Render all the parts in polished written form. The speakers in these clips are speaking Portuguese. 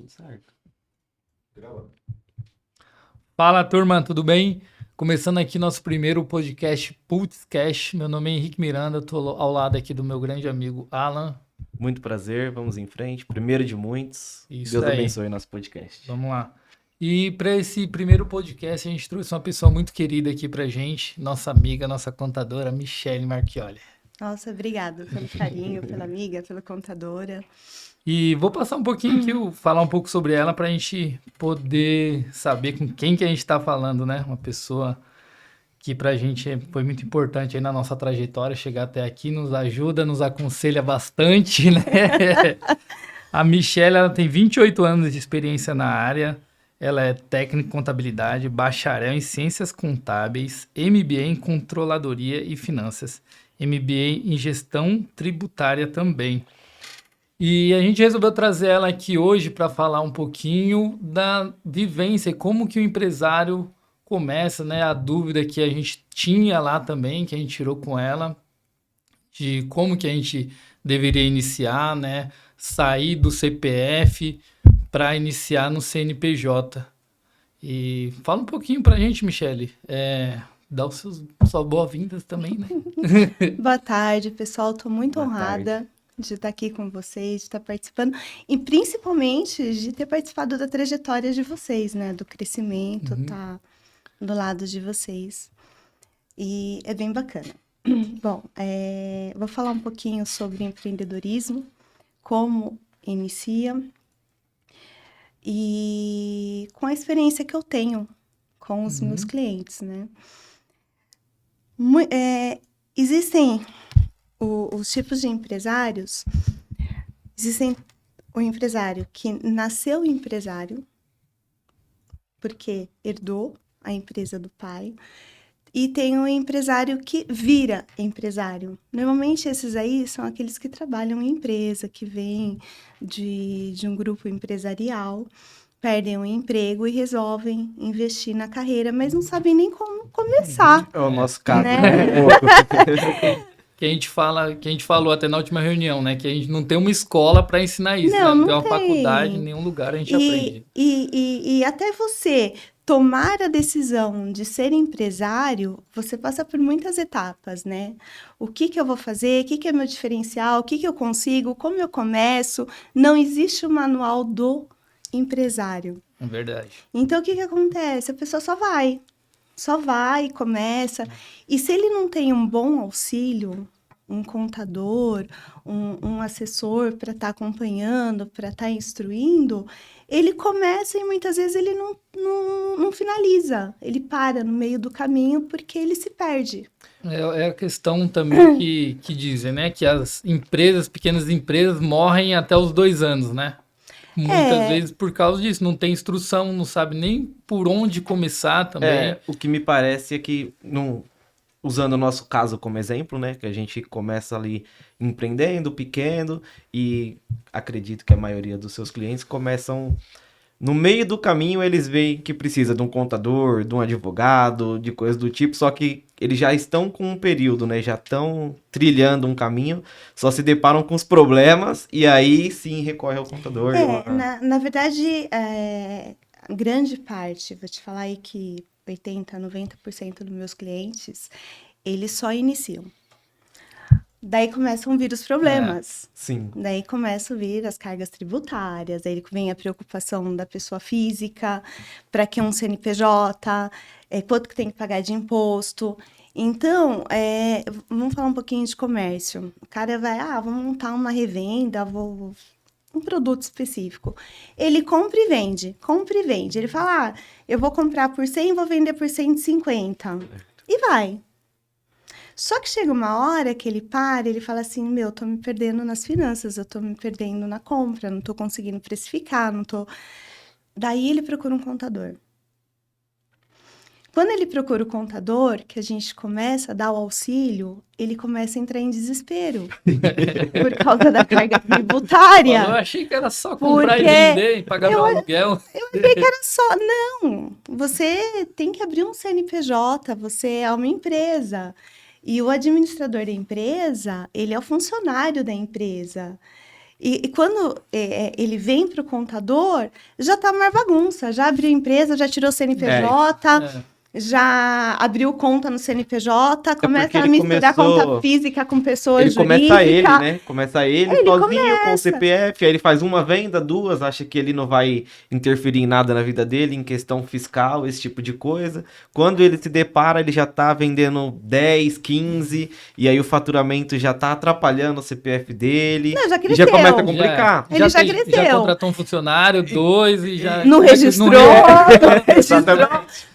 tudo certo. Gravando. Fala, turma, tudo bem? Começando aqui nosso primeiro podcast Putzcast. Meu nome é Henrique Miranda, estou ao lado aqui do meu grande amigo Alan. Muito prazer, vamos em frente. Primeiro de muitos. Isso Deus daí. abençoe nosso podcast. Vamos lá. E para esse primeiro podcast, a gente trouxe uma pessoa muito querida aqui pra gente, nossa amiga, nossa contadora, Michele Marchioli. Nossa, obrigada pelo carinho, pela amiga, pela contadora. E vou passar um pouquinho aqui, falar um pouco sobre ela para a gente poder saber com quem que a gente está falando, né? Uma pessoa que pra gente foi muito importante aí na nossa trajetória, chegar até aqui, nos ajuda, nos aconselha bastante, né? A Michele, ela tem 28 anos de experiência na área, ela é técnica em contabilidade, bacharel em ciências contábeis, MBA em controladoria e finanças, MBA em gestão tributária também. E a gente resolveu trazer ela aqui hoje para falar um pouquinho da vivência, e como que o empresário começa, né? A dúvida que a gente tinha lá também, que a gente tirou com ela, de como que a gente deveria iniciar, né? Sair do CPF para iniciar no CNPJ. E fala um pouquinho para a gente, Michele. Dá os seus boas-vindas também, né? Boa tarde, pessoal. Estou muito Boa honrada de estar aqui com vocês, de estar participando e principalmente de ter participado da trajetória de vocês, né? Do crescimento, tá do lado de vocês. E é bem bacana. Bom, vou falar um pouquinho sobre empreendedorismo, como inicia e com a experiência que eu tenho com os meus clientes, né? Existem os tipos de empresários. Existem o empresário que nasceu empresário, porque herdou a empresa do pai, e tem o empresário que vira empresário. Normalmente esses aí são aqueles que trabalham em empresa, que vêm de um grupo empresarial, perdem o emprego e resolvem investir na carreira, mas não sabem nem como começar. É o nosso caso, né? Que a gente falou até na última reunião, né? Que a gente não tem uma escola para ensinar isso, né? Não tem uma faculdade, em nenhum lugar a gente aprende. E até você tomar a decisão de ser empresário, você passa por muitas etapas, né? O que eu vou fazer? O que é meu diferencial? O que eu consigo? Como eu começo? Não existe o manual do empresário. É verdade. Então, o que acontece? A pessoa só vai, começa. E se ele não tem um bom auxílio, um contador, um assessor para estar acompanhando, para estar instruindo, ele começa e muitas vezes ele não finaliza. Ele para no meio do caminho porque ele se perde. É a questão também que dizem, né? Que as empresas, pequenas empresas, morrem até os 2 anos, né? Muitas vezes por causa disso, não tem instrução, não sabe nem por onde começar também. O que me parece é que, usando o nosso caso como exemplo, né? Que a gente começa ali empreendendo, pequeno, e acredito que a maioria dos seus clientes começam... No meio do caminho, eles veem que precisa de um contador, de um advogado, de coisas do tipo, só que eles já estão com um período, né? Já estão trilhando um caminho, só se deparam com os problemas e aí sim recorre ao contador. Na verdade, a grande parte, vou te falar aí que 80%, 90% dos meus clientes, eles só iniciam. Daí começam a vir os problemas. Sim. Daí começam a vir as cargas tributárias, daí vem a preocupação da pessoa física, para que um CNPJ, quanto que tem que pagar de imposto. Então, vamos falar um pouquinho de comércio. O cara vai, vamos montar uma revenda, um produto específico. Ele compra e vende. Ele fala, eu vou comprar por 100 e vou vender por 150. E vai. Só que chega uma hora que ele para, ele fala assim, eu tô me perdendo nas finanças, eu tô me perdendo na compra, não tô conseguindo precificar, não tô... Daí ele procura um contador. Quando ele procura o contador, que a gente começa a dar o auxílio, ele começa a entrar em desespero por causa da carga tributária. Eu achei que era só comprar e vender e pagar meu aluguel. Eu achei que era só... Não, você tem que abrir um CNPJ, você é uma empresa. E o administrador da empresa, ele é o funcionário da empresa. E quando ele vem para o contador, já está uma bagunça. Já abriu empresa, já tirou CNPJ, já abriu conta no CNPJ, começa a misturar conta física com pessoa jurídica. Começa ele sozinho com o CPF, aí ele faz uma venda, duas, acha que ele não vai interferir em nada na vida dele, em questão fiscal, esse tipo de coisa. Quando ele se depara, ele já tá vendendo 10, 15, e aí o faturamento já tá atrapalhando o CPF dele. Não, já cresceu. E já começa a complicar. Ele já cresceu. Já contratou um funcionário, 2 e já... Não registrou.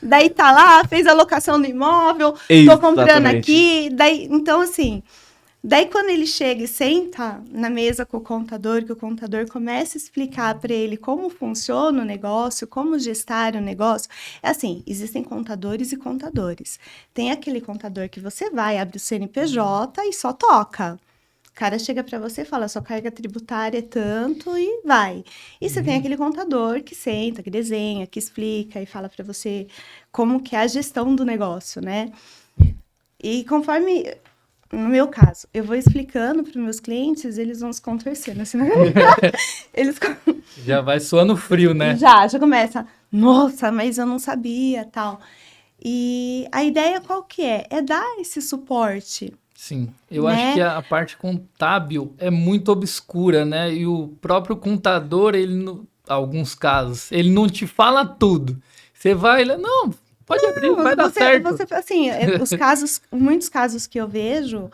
Daí tá lá, fez a locação do imóvel, tô comprando aqui. Então, assim, daí quando ele chega e senta na mesa com o contador, que o contador começa a explicar para ele como funciona o negócio, como gestar o negócio. É assim, existem contadores e contadores. Tem aquele contador que você vai, abre o CNPJ e só toca. O cara chega para você e fala, sua carga tributária é tanto e vai. E você tem aquele contador que senta, que desenha, que explica e fala para você como que é a gestão do negócio, né? E conforme, no meu caso, eu vou explicando para os meus clientes, eles vão se contorcendo, assim, né? Já vai suando frio, né? Já começa, nossa, mas eu não sabia, tal. E a ideia qual que é? É dar esse suporte. Sim, eu acho que a parte contábil é muito obscura, né? E o próprio contador, alguns casos, ele não te fala tudo. Você vai, não, pode abrir, vai dar certo. Assim, muitos casos que eu vejo,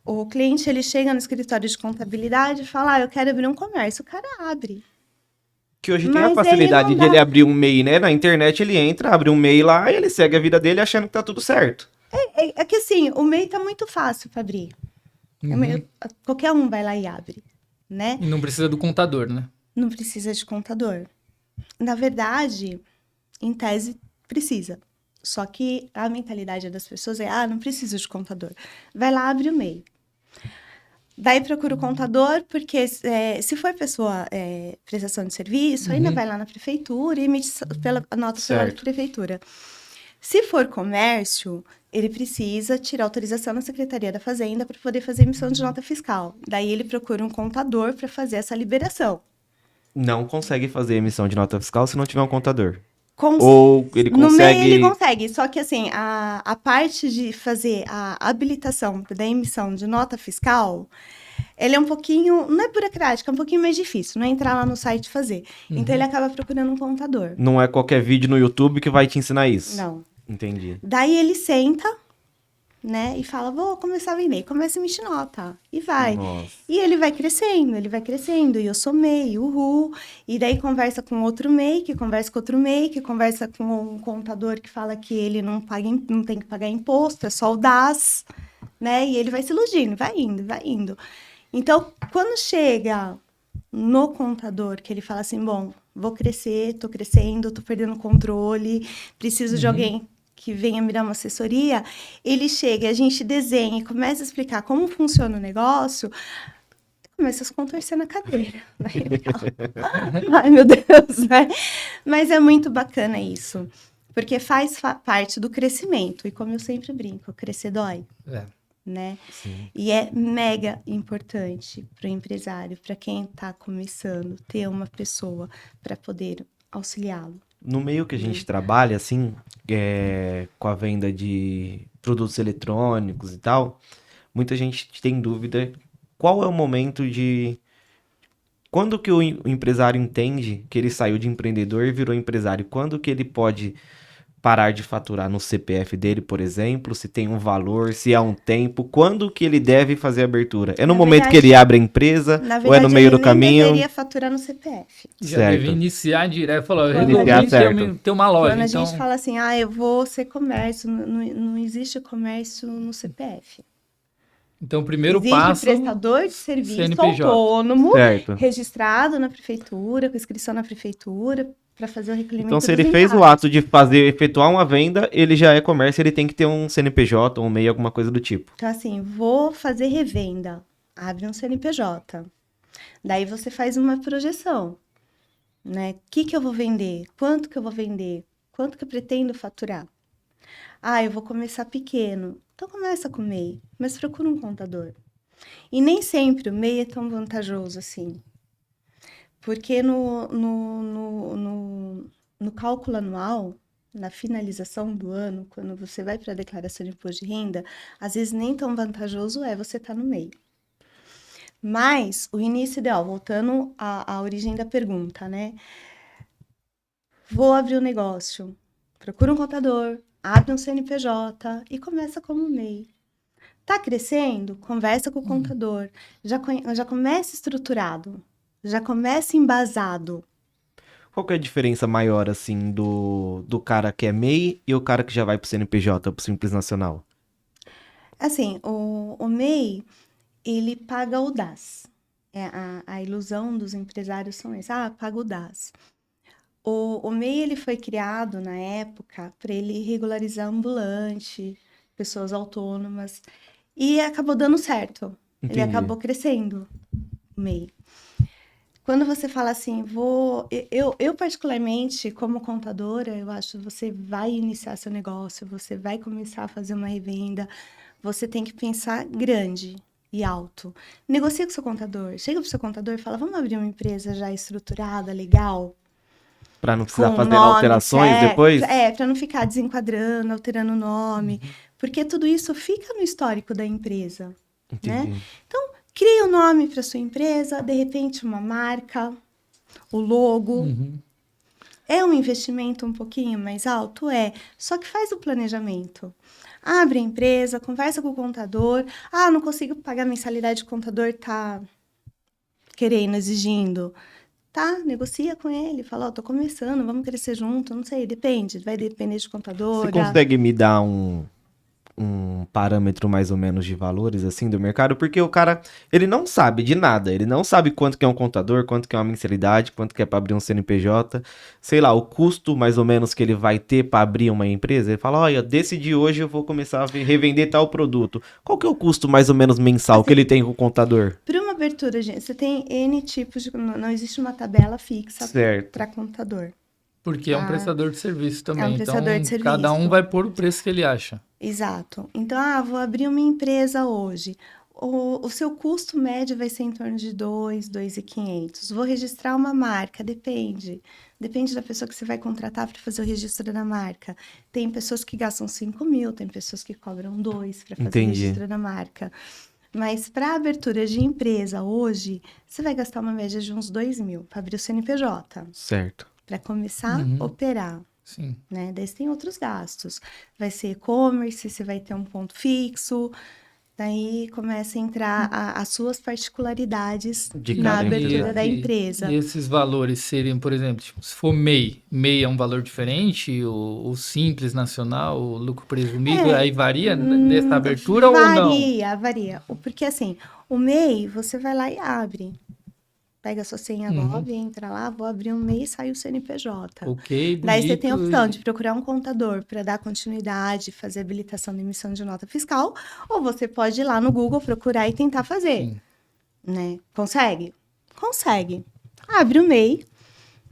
o cliente, ele chega no escritório de contabilidade e fala, eu quero abrir um comércio. O cara abre. Que hoje tem a facilidade de ele abrir um MEI, né? Na internet ele entra, abre um MEI lá e ele segue a vida dele achando que tá tudo certo. É que assim, o MEI tá muito fácil para abrir. Qualquer um vai lá e abre, né? E não precisa do contador, né? Não precisa de contador. Na verdade, em tese, precisa. Só que a mentalidade das pessoas é, não precisa de contador. Vai lá, abre o MEI. Daí procura o contador, porque se for pessoa prestação de serviço, ainda vai lá na prefeitura e emite pela nota pela prefeitura. Se for comércio, ele precisa tirar autorização na Secretaria da Fazenda para poder fazer emissão de nota fiscal. Daí ele procura um contador para fazer essa liberação. Não consegue fazer emissão de nota fiscal se não tiver um contador. Ou ele consegue... No meio ele consegue, só que assim, a parte de fazer a habilitação da emissão de nota fiscal, ele é um pouquinho, não é burocrático, é um pouquinho mais difícil, não é entrar lá no site e fazer. Então ele acaba procurando um contador. Não é qualquer vídeo no YouTube que vai te ensinar isso. Não. Entendi. Daí ele senta, né, e fala, vou começar a vender. Começa a emitir nota, e vai. Nossa. E ele vai crescendo, e eu sou MEI, uhul. E daí conversa com outro MEI, que conversa com outro MEI, que conversa com um contador que fala que ele não tem que pagar imposto, é só o DAS, né, e ele vai se iludindo, vai indo. Então, quando chega no contador, que ele fala assim, bom, vou crescer, tô crescendo, tô perdendo o controle, preciso de alguém que venha me dar uma assessoria, ele chega, a gente desenha e começa a explicar como funciona o negócio, começa a se contorcer na cadeira. Ai, meu Deus, né? Mas é muito bacana isso, porque faz parte do crescimento, e como eu sempre brinco, crescer dói. Né? Sim. E é mega importante para o empresário, para quem está começando, ter uma pessoa para poder auxiliá-lo. No meio que a gente trabalha, assim, com a venda de produtos eletrônicos e tal, muita gente tem dúvida qual é o momento de... Quando que o empresário entende que ele saiu de empreendedor e virou empresário? Quando que ele pode parar de faturar no CPF dele, por exemplo, se tem um valor, se há um tempo, quando que ele deve fazer a abertura? É no momento que ele abre a empresa ou é no meio do caminho? Ele deveria faturar no CPF. Já deve iniciar direto, falou, eu resolvi ter uma loja. Quando a gente fala assim, eu vou ser comércio, não existe comércio no CPF. Então, o primeiro existe passo... prestador de serviço CNPJ. autônomo, registrado na prefeitura, com inscrição na prefeitura, para fazer o recolhimento. Então, se ele fez o ato de efetuar uma venda, ele já é comércio, ele tem que ter um CNPJ, um MEI, alguma coisa do tipo. Então, assim, vou fazer revenda, abre um CNPJ. Daí você faz uma projeção, né? O que eu vou vender? Quanto que eu vou vender? Quanto que eu pretendo faturar? Eu vou começar pequeno. Então, começa com MEI, mas procura um contador. E nem sempre o MEI é tão vantajoso assim. Porque no cálculo anual, na finalização do ano, quando você vai para a declaração de imposto de renda, às vezes nem tão vantajoso é você estar no MEI. Mas o início ideal, voltando à origem da pergunta, né? Vou abrir um negócio, procura um contador, abre um CNPJ e começa como MEI. Tá crescendo? Conversa com o contador. Já começa estruturado, já começa embasado. Qual que é a diferença maior, assim, do cara que é MEI e o cara que já vai pro CNPJ, pro Simples Nacional? Assim, o MEI, ele paga o DAS. A ilusão dos empresários são essa. Ah, paga o DAS. O MEI, ele foi criado na época para ele regularizar ambulante, pessoas autônomas, e acabou dando certo. Ele Entendi. acabou crescendo, o MEI. Quando você fala assim, eu particularmente, como contadora, eu acho que você vai iniciar seu negócio, você vai começar a fazer uma revenda, você tem que pensar grande e alto. Negocia com o seu contador, chega pro seu contador e fala, vamos abrir uma empresa já estruturada, legal, Pra não precisar com fazer nome alterações certo, depois? para não ficar desenquadrando, alterando o nome, porque tudo isso fica no histórico da empresa, né? Entendi. Então, cria o nome para sua empresa, de repente uma marca, o logo. É um investimento um pouquinho mais alto? É. Só que faz o planejamento. Abre a empresa, conversa com o contador. Ah, não consigo pagar a mensalidade, o contador tá querendo, exigindo. Tá, negocia com ele, fala, ó, tô começando, vamos crescer junto, não sei, depende, vai depender de Você contadora. consegue me dar um parâmetro mais ou menos de valores, assim, do mercado? Porque o cara, ele não sabe de nada. Ele não sabe quanto que é um contador, quanto que é uma mensalidade, quanto que é pra abrir um CNPJ. Sei lá, o custo mais ou menos que ele vai ter pra abrir uma empresa. Ele fala, olha, decidi hoje eu vou começar a revender tal produto. Qual que é o custo mais ou menos mensal que ele tem com o contador? Para uma abertura, gente, você tem N tipos de... Não existe uma tabela fixa Certo. para contador. Porque é um prestador de serviço também. É um prestador de Então, cada um serviço. vai pôr o preço que ele acha. Exato. Então, vou abrir uma empresa hoje. O seu custo médio vai ser em torno de 2.500. Vou registrar uma marca, depende. Depende da pessoa que você vai contratar para fazer o registro da marca. Tem pessoas que gastam 5.000, tem pessoas que cobram 2 para fazer o Entendi. registro da marca. Mas para abertura de empresa hoje, você vai gastar uma média de uns 2.000 para abrir o CNPJ, Certo. para começar a operar. Sim. Né? Daí você tem outros gastos. Vai ser e-commerce, você vai ter um ponto fixo. Daí começa a entrar as suas particularidades De na cada abertura empresa. da empresa. E esses valores seriam, por exemplo, tipo, se for MEI, MEI é um valor diferente, o Simples Nacional, o lucro presumido, aí varia nessa abertura ou não? Varia. Porque assim, o MEI, você vai lá e abre. Pega a sua senha Gov, entra lá, vou abrir um MEI e sai o CNPJ. Ok, Daí você tem a bonito. opção de procurar um contador para dar continuidade, fazer habilitação de emissão de nota fiscal, ou você pode ir lá no Google procurar e tentar fazer. Sim. Né? Consegue? Consegue. Abre o MEI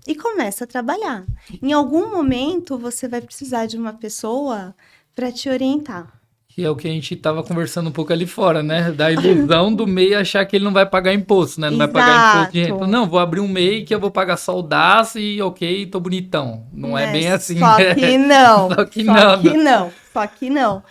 e começa a trabalhar. Em algum momento, você vai precisar de uma pessoa para te orientar. Que é o que a gente estava conversando um pouco ali fora, né? Da ilusão do MEI achar que ele não vai pagar imposto, né? Não vai pagar imposto de renda. Exato. Não, vou abrir um MEI que eu vou pagar só o DAS e ok, tô bonitão. Não é bem assim, Só né? que não. Só que não. Só que não.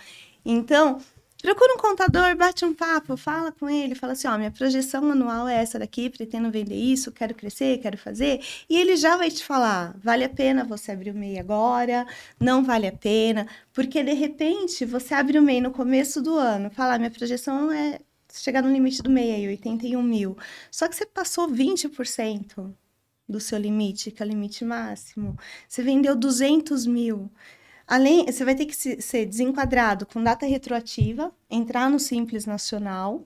Então, procura um contador, bate um papo, fala com ele, fala assim, ó, minha projeção anual é essa daqui, pretendo vender isso, quero crescer, quero fazer. E ele já vai te falar, vale a pena você abrir o MEI agora, não vale a pena, porque de repente você abre o MEI no começo do ano, fala, minha projeção é chegar no limite do MEI aí, 81.000. Só que você passou 20% do seu limite, que é o limite máximo. Você vendeu 200.000. Além, você vai ter que ser desenquadrado com data retroativa, entrar no Simples Nacional,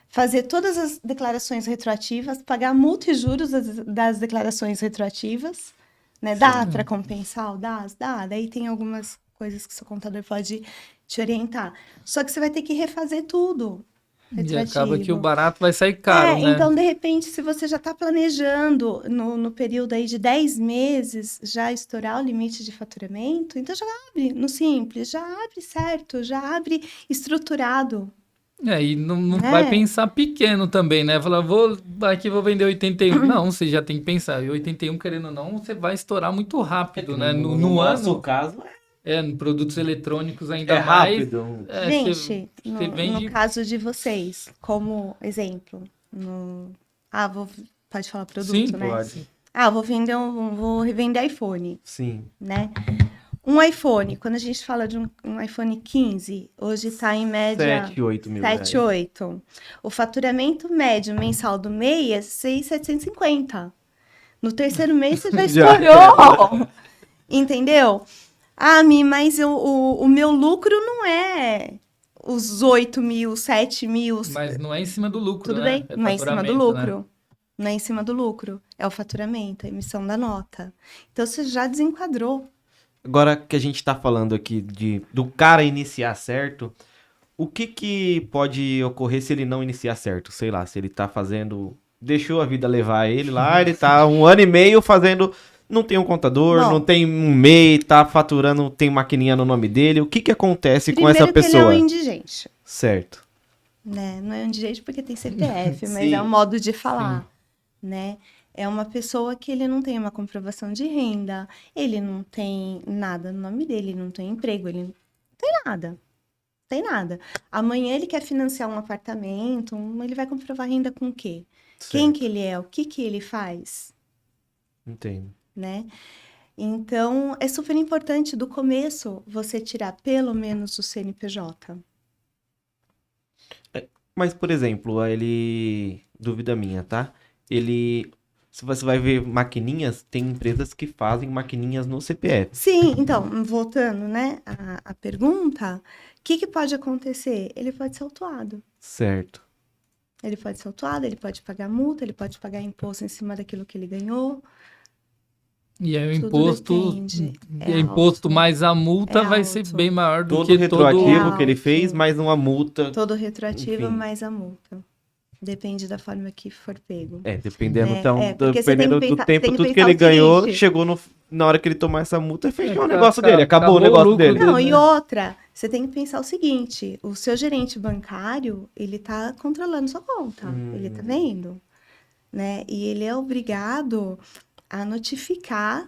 fazer todas as declarações retroativas, pagar multa e juros das declarações retroativas, né? Dá para compensar o DAS? Dá. Daí tem algumas coisas que o seu contador pode te orientar. Só que você vai ter que refazer tudo. E acaba que o barato vai sair caro, né? Então, de repente, se você já está planejando no período aí de 10 meses já estourar o limite de faturamento, então já abre no Simples, já abre certo, já abre estruturado, E não É. vai pensar pequeno também, né? Falar, aqui vou vender 81. Não, você já tem que pensar. E 81, querendo ou não, você vai estourar muito rápido, né? No nosso ano, caso, em produtos eletrônicos ainda é mais. rápido. Gente, você no vende... caso de vocês, como exemplo, pode falar produto, Sim, né? Pode. Vou revender iPhone, Sim. né? Um iPhone, quando a gente fala de um iPhone 15, hoje está em média 7, 8 mil 7, reais. 8. O faturamento médio mensal do MEI é 6.750. No terceiro mês você já Já. estourou. Entendeu? Mi, mas o meu lucro não é os 8 mil, 7 mil. Mas não é em cima do lucro, Tudo né? bem? Não é em cima do faturamento, lucro. né? Não é em cima do lucro. É o faturamento, a emissão da nota. Então você já desenquadrou. Agora que a gente tá falando aqui do cara iniciar certo, o que pode ocorrer se ele não iniciar certo? Sei lá, se ele tá fazendo... Deixou a vida levar ele lá, ele tá 1 ano e meio fazendo... Não tem um contador, Bom. não tem um MEI, tá faturando, tem maquininha no nome dele. O que acontece com Primeiro essa que ele é pessoa? um indigente. Certo. Né? Não é um indigente porque tem CPF, mas Sim. é um modo de falar, né? É uma pessoa que ele não tem uma comprovação de renda, ele não tem nada no nome dele, ele não tem emprego, ele não tem nada. Não tem nada. Amanhã ele quer financiar um apartamento, ele vai comprovar renda com o quê? Quem que ele é? O que ele faz? Entendo. Né? Então, é super importante do começo você tirar pelo menos o CNPJ. Mas, por exemplo, ele... Dúvida minha, tá? Ele... Se você vai ver maquininhas, tem empresas que fazem maquininhas no CPF. Sim, então, voltando, né, à pergunta, o que pode acontecer? Ele pode ser autuado. Certo. Ele pode ser autuado, ele pode pagar multa, ele pode pagar imposto em cima daquilo que ele ganhou. E aí o Tudo imposto, depende. imposto alto. mais a multa É vai ser alto. bem maior do Todo que retroativo todo- que ele fez, alto. mais uma multa. Todo retroativo Enfim. mais a multa. Depende da forma que for pego. Dependendo, É, então, porque você tem dependendo que do pensar- tempo, tem que tudo que pensar ele o ganhou, seguinte. chegou na hora que ele tomar essa multa, fechou o É, negócio dele, acabou o acabou o negócio lucro dele. dele. Não, e né? outra, você tem que pensar o seguinte, o seu gerente bancário, ele tá controlando sua conta, ele tá vendo, né? E ele é obrigado a notificar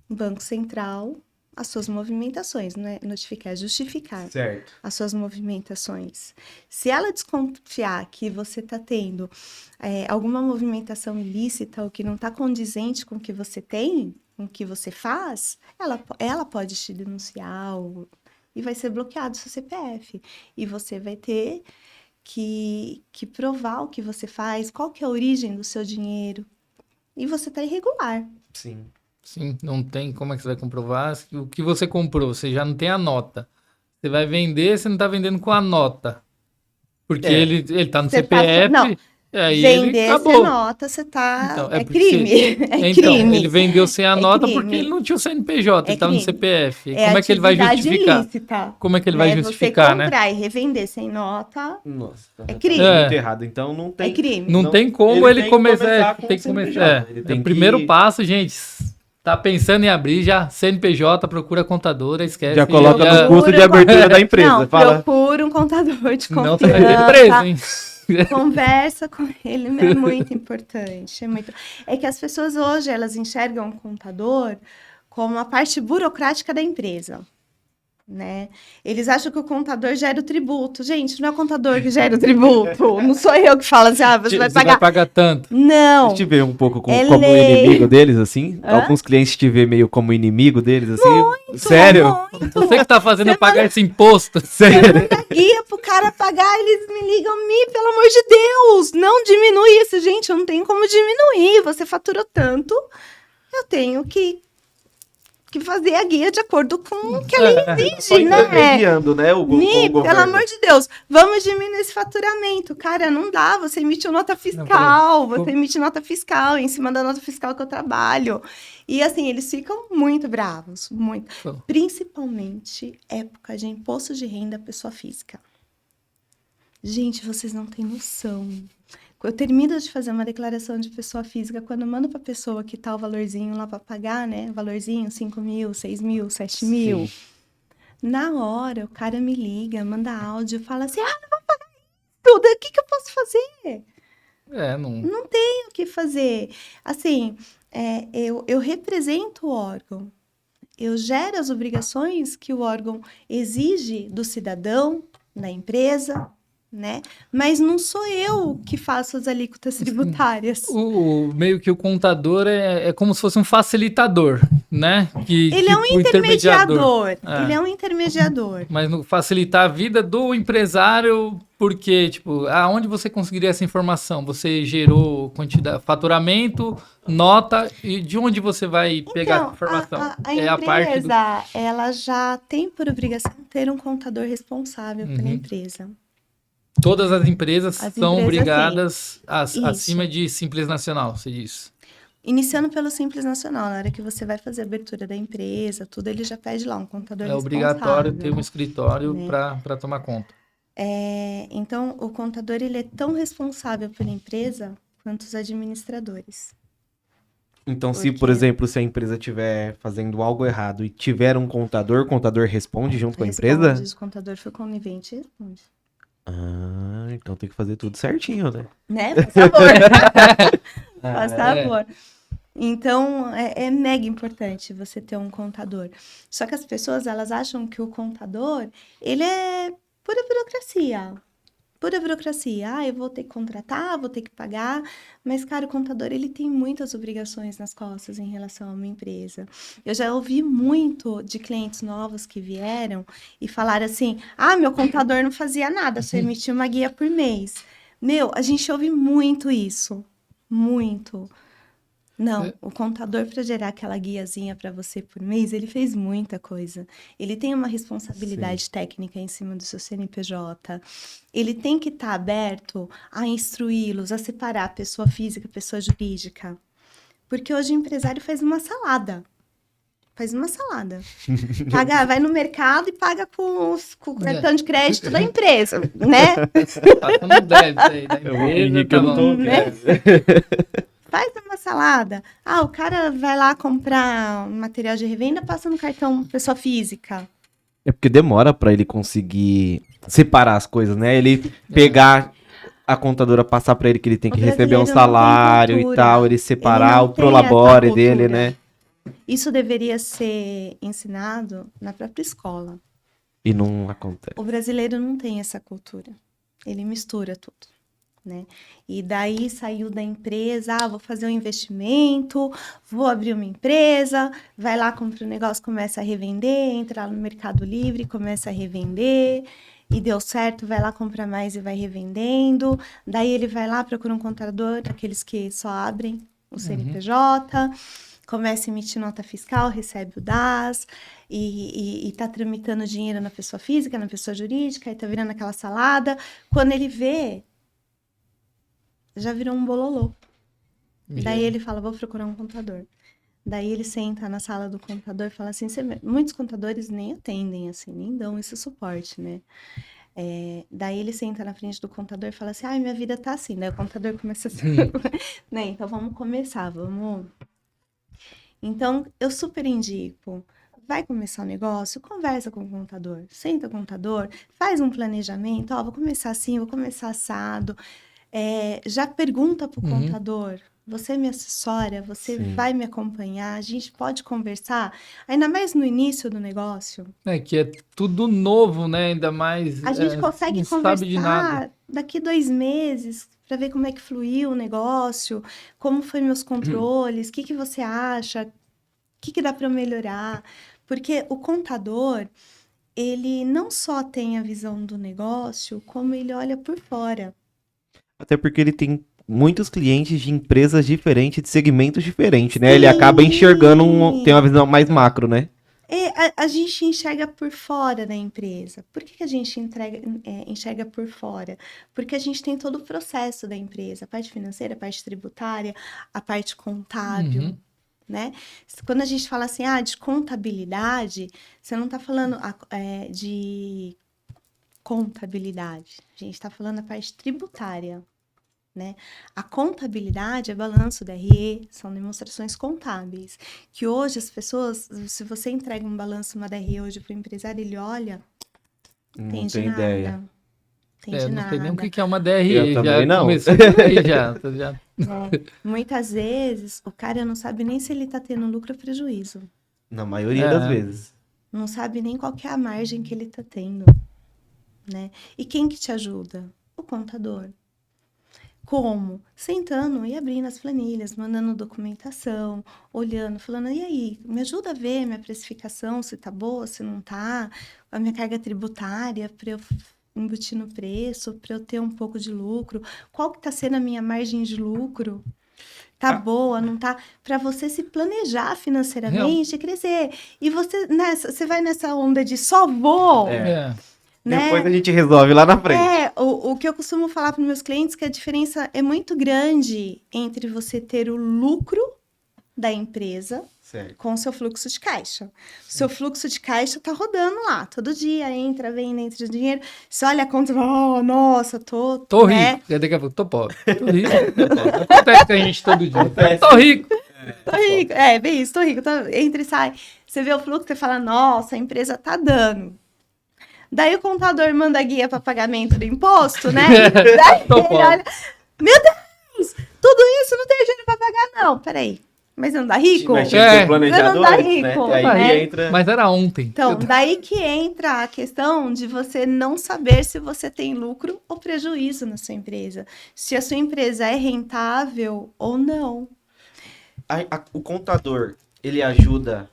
o Banco Central as suas movimentações, não é notificar, é justificar Certo. as suas movimentações. Se ela desconfiar que você está tendo alguma movimentação ilícita ou que não está condizente com o que você tem, com o que você faz, ela pode te denunciar e vai ser bloqueado o seu CPF. E você vai ter que provar o que você faz, qual que é a origem do seu dinheiro. E você está irregular. Sim. Sim, não tem como é que você vai comprovar o que você comprou, você já não tem a nota. Você vai vender, você não está vendendo com a nota. Porque ele tá no Você tá- CPF, não, aí ele vender sem acabou. nota, você tá... Então, é porque crime. É Então, crime. ele vendeu sem a É nota crime. porque ele não tinha o CNPJ, É ele estava no crime. CPF. É Como é que ele vai atividade justificar? ilícita, Como é que ele vai né? justificar, Você né? comprar e revender sem nota Nossa, é tá crime. muito errado. Então não tem. É crime. Não, Não- tem como ele ele tem que começar. começar com Tem o que começar. CNPJ. Ele tem O primeiro que- passo, gente. Tá pensando em abrir já CNPJ, procura a contadora, esquece. Já coloca já- no custo de abertura da empresa. Não, Fala. procura um contador de Não, você vai ter confiança. preso, hein? Conversa com ele, é muito importante. É que as pessoas hoje, elas enxergam o contador como a parte burocrática da empresa, né? Eles acham que o contador gera o tributo. Gente, não é o contador que gera o tributo. Não sou eu que falo assim, você vai Você vai pagar. pagar tanto. Não. Você te vê um pouco É como lei. inimigo deles, assim? Hã? Alguns clientes te vê meio como inimigo deles, assim? Sério? Muito. Você que tá fazendo eu pagar esse imposto. Sério? Manda guia pro cara pagar, eles me ligam, pelo amor de Deus, não diminui isso, gente, eu não tenho como diminuir, você faturou tanto, eu tenho que fazer a guia de acordo com o que a lei Só exige, né? intermediando, né? O Pelo governo. amor de Deus, vamos diminuir esse faturamento. Cara, não dá, você emite nota fiscal, você emite nota fiscal em cima da nota fiscal que eu trabalho. E assim, eles ficam muito bravos, muito. Principalmente época de imposto de renda pessoa física. Gente, vocês não têm noção. Eu termino de fazer uma declaração de pessoa física, quando eu mando para a pessoa que tá o valorzinho lá para pagar, né? Valorzinho, 5 mil, 6 mil, 7 mil. Sim. Na hora, o cara me liga, manda áudio, fala assim, não vou pagar tudo, o que que eu posso fazer? Não... Não tem o que fazer. Assim, eu represento o órgão. Eu gero as obrigações que o órgão exige do cidadão, da empresa, né? Mas não sou eu que faço as alíquotas tributárias. Meio que o contador é como se fosse um facilitador, né? Ele é um intermediador. É. Ele é um intermediador. Mas facilitar a vida do empresário, porque, tipo, aonde você conseguiria essa informação? Você gerou quantidade, faturamento, nota, e de onde você vai pegar essa informação? A empresa, ela já tem por obrigação ter um contador responsável pela empresa. Todas as empresas são obrigadas acima de Simples Nacional, você diz. Iniciando pelo Simples Nacional, na hora que você vai fazer a abertura da empresa, tudo, ele já pede lá um contador responsável. É obrigatório ter um escritório, né, para tomar conta. Então, o contador, ele é tão responsável pela empresa quanto os administradores. Então, se, por exemplo, se a empresa estiver fazendo algo errado e tiver um contador, o contador responde junto com a empresa? Se o contador for conivente, responde. Então tem que fazer tudo certinho, né? Né? Por favor. Por favor. Então, é mega importante você ter um contador. Só que as pessoas, elas acham que o contador, ele é pura burocracia. Pura burocracia. Eu vou ter que contratar, vou ter que pagar. Mas, cara, o contador, ele tem muitas obrigações nas costas em relação a uma empresa. Eu já ouvi muito de clientes novos que vieram e falaram assim, meu contador não fazia nada, só emitia uma guia por mês. A gente ouve muito isso. Muito. Não, o contador, para gerar aquela guiazinha para você por mês, ele fez muita coisa. Ele tem uma responsabilidade técnica em cima do seu CNPJ. Ele tem que estar aberto a instruí-los, a separar a pessoa física e a pessoa jurídica. Porque hoje o empresário faz uma salada. Vai no mercado e paga com o cartão de crédito da empresa, né? Passando débito aí da empresa, Faz uma salada. O cara vai lá comprar um material de revenda, passa no cartão pessoa física. É porque demora para ele conseguir separar as coisas, né? Ele pegar a contadora, passar para ele que ele tem que receber um salário e tal, ele separar o prolabore dele, né? Isso deveria ser ensinado na própria escola. E não acontece. O brasileiro não tem essa cultura. Ele mistura tudo. Né? E daí saiu da empresa, vou fazer um investimento, vou abrir uma empresa, vai lá, compra um negócio, começa a revender, entra lá no Mercado Livre, começa a revender, e deu certo, vai lá, compra mais e vai revendendo, daí ele vai lá, procura um contador, aqueles que só abrem o CNPJ, começa a emitir nota fiscal, recebe o DAS, e tá tramitando dinheiro na pessoa física, na pessoa jurídica, e tá virando aquela salada, quando ele vê, já virou um bololô. Daí ele fala, vou procurar um contador. Daí ele senta na sala do contador e fala assim, muitos contadores nem atendem, assim, nem dão esse suporte, né? Daí ele senta na frente do contador e fala assim, minha vida tá assim. Daí o contador começa assim, né? Então vamos começar, vamos... Então, eu super indico, vai começar o negócio, conversa com o contador, senta com o contador, faz um planejamento, vou começar assim, vou começar assado... já pergunta para o contador, você me assessora, você vai me acompanhar, a gente pode conversar, ainda mais no início do negócio. Que é tudo novo, né? Ainda mais. A gente consegue conversar daqui 2 meses para ver como é que fluiu o negócio, como foi meus controles, o que você acha, o que dá para eu melhorar. Porque o contador, ele não só tem a visão do negócio, como ele olha por fora. Até porque ele tem muitos clientes de empresas diferentes, de segmentos diferentes, né? Ele acaba enxergando, tem uma visão mais macro, né? A gente enxerga por fora da empresa. Por que a gente enxerga por fora? Porque a gente tem todo o processo da empresa, a parte financeira, a parte tributária, a parte contábil, né? Quando a gente fala assim, de contabilidade, você não está falando de contabilidade. A gente está falando da parte tributária, né? A contabilidade é balanço da RE, são demonstrações contábeis. Que hoje as pessoas, se você entrega um balanço, uma DRE hoje para o empresário, ele olha, não tem ideia. Entende Eu não sei nem o nada. que é uma DRE. Eu também não. Começou por aí já. Muitas vezes, o cara não sabe nem se ele tá tendo lucro ou prejuízo. Na maioria das vezes. Não sabe nem qual que é a margem que ele tá tendo, né? E quem que te ajuda? O contador. Como? Sentando e abrindo as planilhas, mandando documentação, olhando, falando, e aí, me ajuda a ver minha precificação, se tá boa, se não tá, a minha carga tributária, para eu embutir no preço, para eu ter um pouco de lucro, qual que tá sendo a minha margem de lucro? Tá boa, não tá? Para você se planejar financeiramente e crescer. E você vai nessa onda de só vou, É. né? Depois a gente resolve lá na frente. O que eu costumo falar para os meus clientes é que a diferença é muito grande entre você ter o lucro da empresa Certo. com o seu fluxo de caixa. O seu fluxo de caixa tá rodando lá, todo dia, entra, vem, entra dinheiro. Você olha a conta e fala, oh, nossa, tô né? Rico. Daqui a pouco, tô pobre. Tô rico. Tô pobre. Acontece com a gente todo dia. Acontece. Tô rico. Tô rico. É, bem isso, tô rico. Entra e sai. Você vê o fluxo e fala, nossa, a empresa tá dando. Daí o contador manda guia para pagamento do imposto, né? Daí ele olha, meu Deus, tudo isso não tem dinheiro para pagar, não. Peraí, mas não dá rico? Mas tinha que ter planejado não dá antes, rico, né? E aí né? entra... Mas era ontem. Então, daí que entra a questão de você não saber se você tem lucro ou prejuízo na sua empresa. Se a sua empresa é rentável ou não. O contador, ele ajuda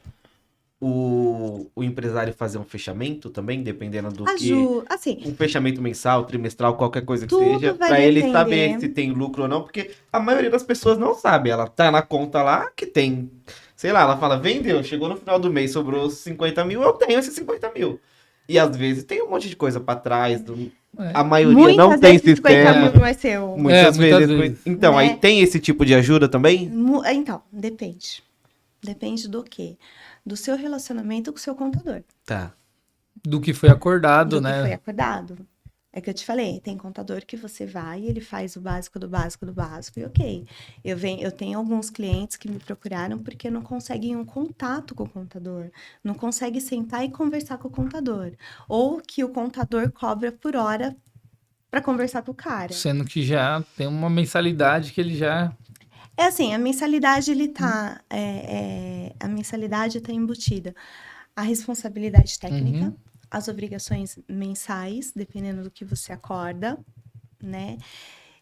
o empresário a fazer um fechamento também, dependendo do que... Assim, Um fechamento mensal, trimestral, qualquer coisa que tudo seja, vai para ele depender. saber se tem lucro ou não, porque a maioria das pessoas não sabe. Ela tá na conta lá que tem, sei lá, ela fala, vendeu, chegou no final do mês, sobrou 50 mil, eu tenho esses 50 mil. E às vezes tem um monte de coisa para trás, a maioria muitas não tem vezes 50 sistema. mil não é seu. Muitas muitas vezes. vezes. Então, Né? aí tem esse tipo de ajuda também? Então, depende. Depende do quê? Do seu relacionamento com o seu contador. Tá. Do que foi acordado, Do né? que foi acordado. É que eu te falei, tem contador que você vai e ele faz o básico do básico do básico. E ok. Eu tenho alguns clientes que me procuraram porque não conseguem um contato com o contador. Não conseguem sentar e conversar com o contador. Ou que o contador cobra por hora para conversar com o cara. Sendo que já tem uma mensalidade que ele já... É assim, a mensalidade a mensalidade está embutida a responsabilidade técnica, as obrigações mensais, dependendo do que você acorda, né?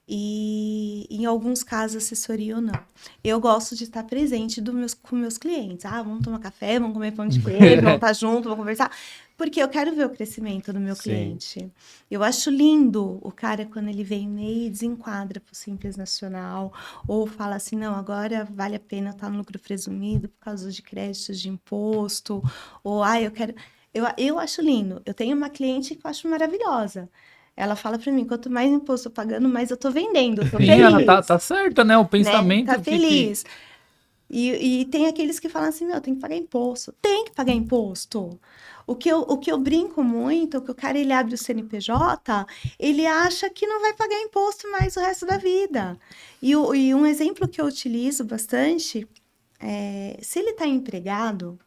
E em alguns casos assessoria ou não. Eu gosto de estar presente com meus clientes. Vamos tomar café, vamos comer pão de queijo, vamos estar junto, vamos conversar. Porque eu quero ver o crescimento do meu cliente. Eu acho lindo o cara quando ele vem e desenquadra para o Simples Nacional, ou fala assim, não, agora vale a pena estar no lucro presumido por causa de créditos de imposto, ou eu quero... Eu acho lindo. Eu tenho uma cliente que eu acho maravilhosa. Ela fala para mim, quanto mais imposto eu tô pagando, mais eu tô vendendo. Eu tô Sim, feliz. ela tá certa, né? O pensamento... Né? Tá feliz. E tem aqueles que falam assim, tem que pagar imposto. Tem que pagar imposto. O que eu brinco muito, que o cara ele abre o CNPJ, ele acha que não vai pagar imposto mais o resto da vida. E um exemplo que eu utilizo bastante é, se ele está empregado,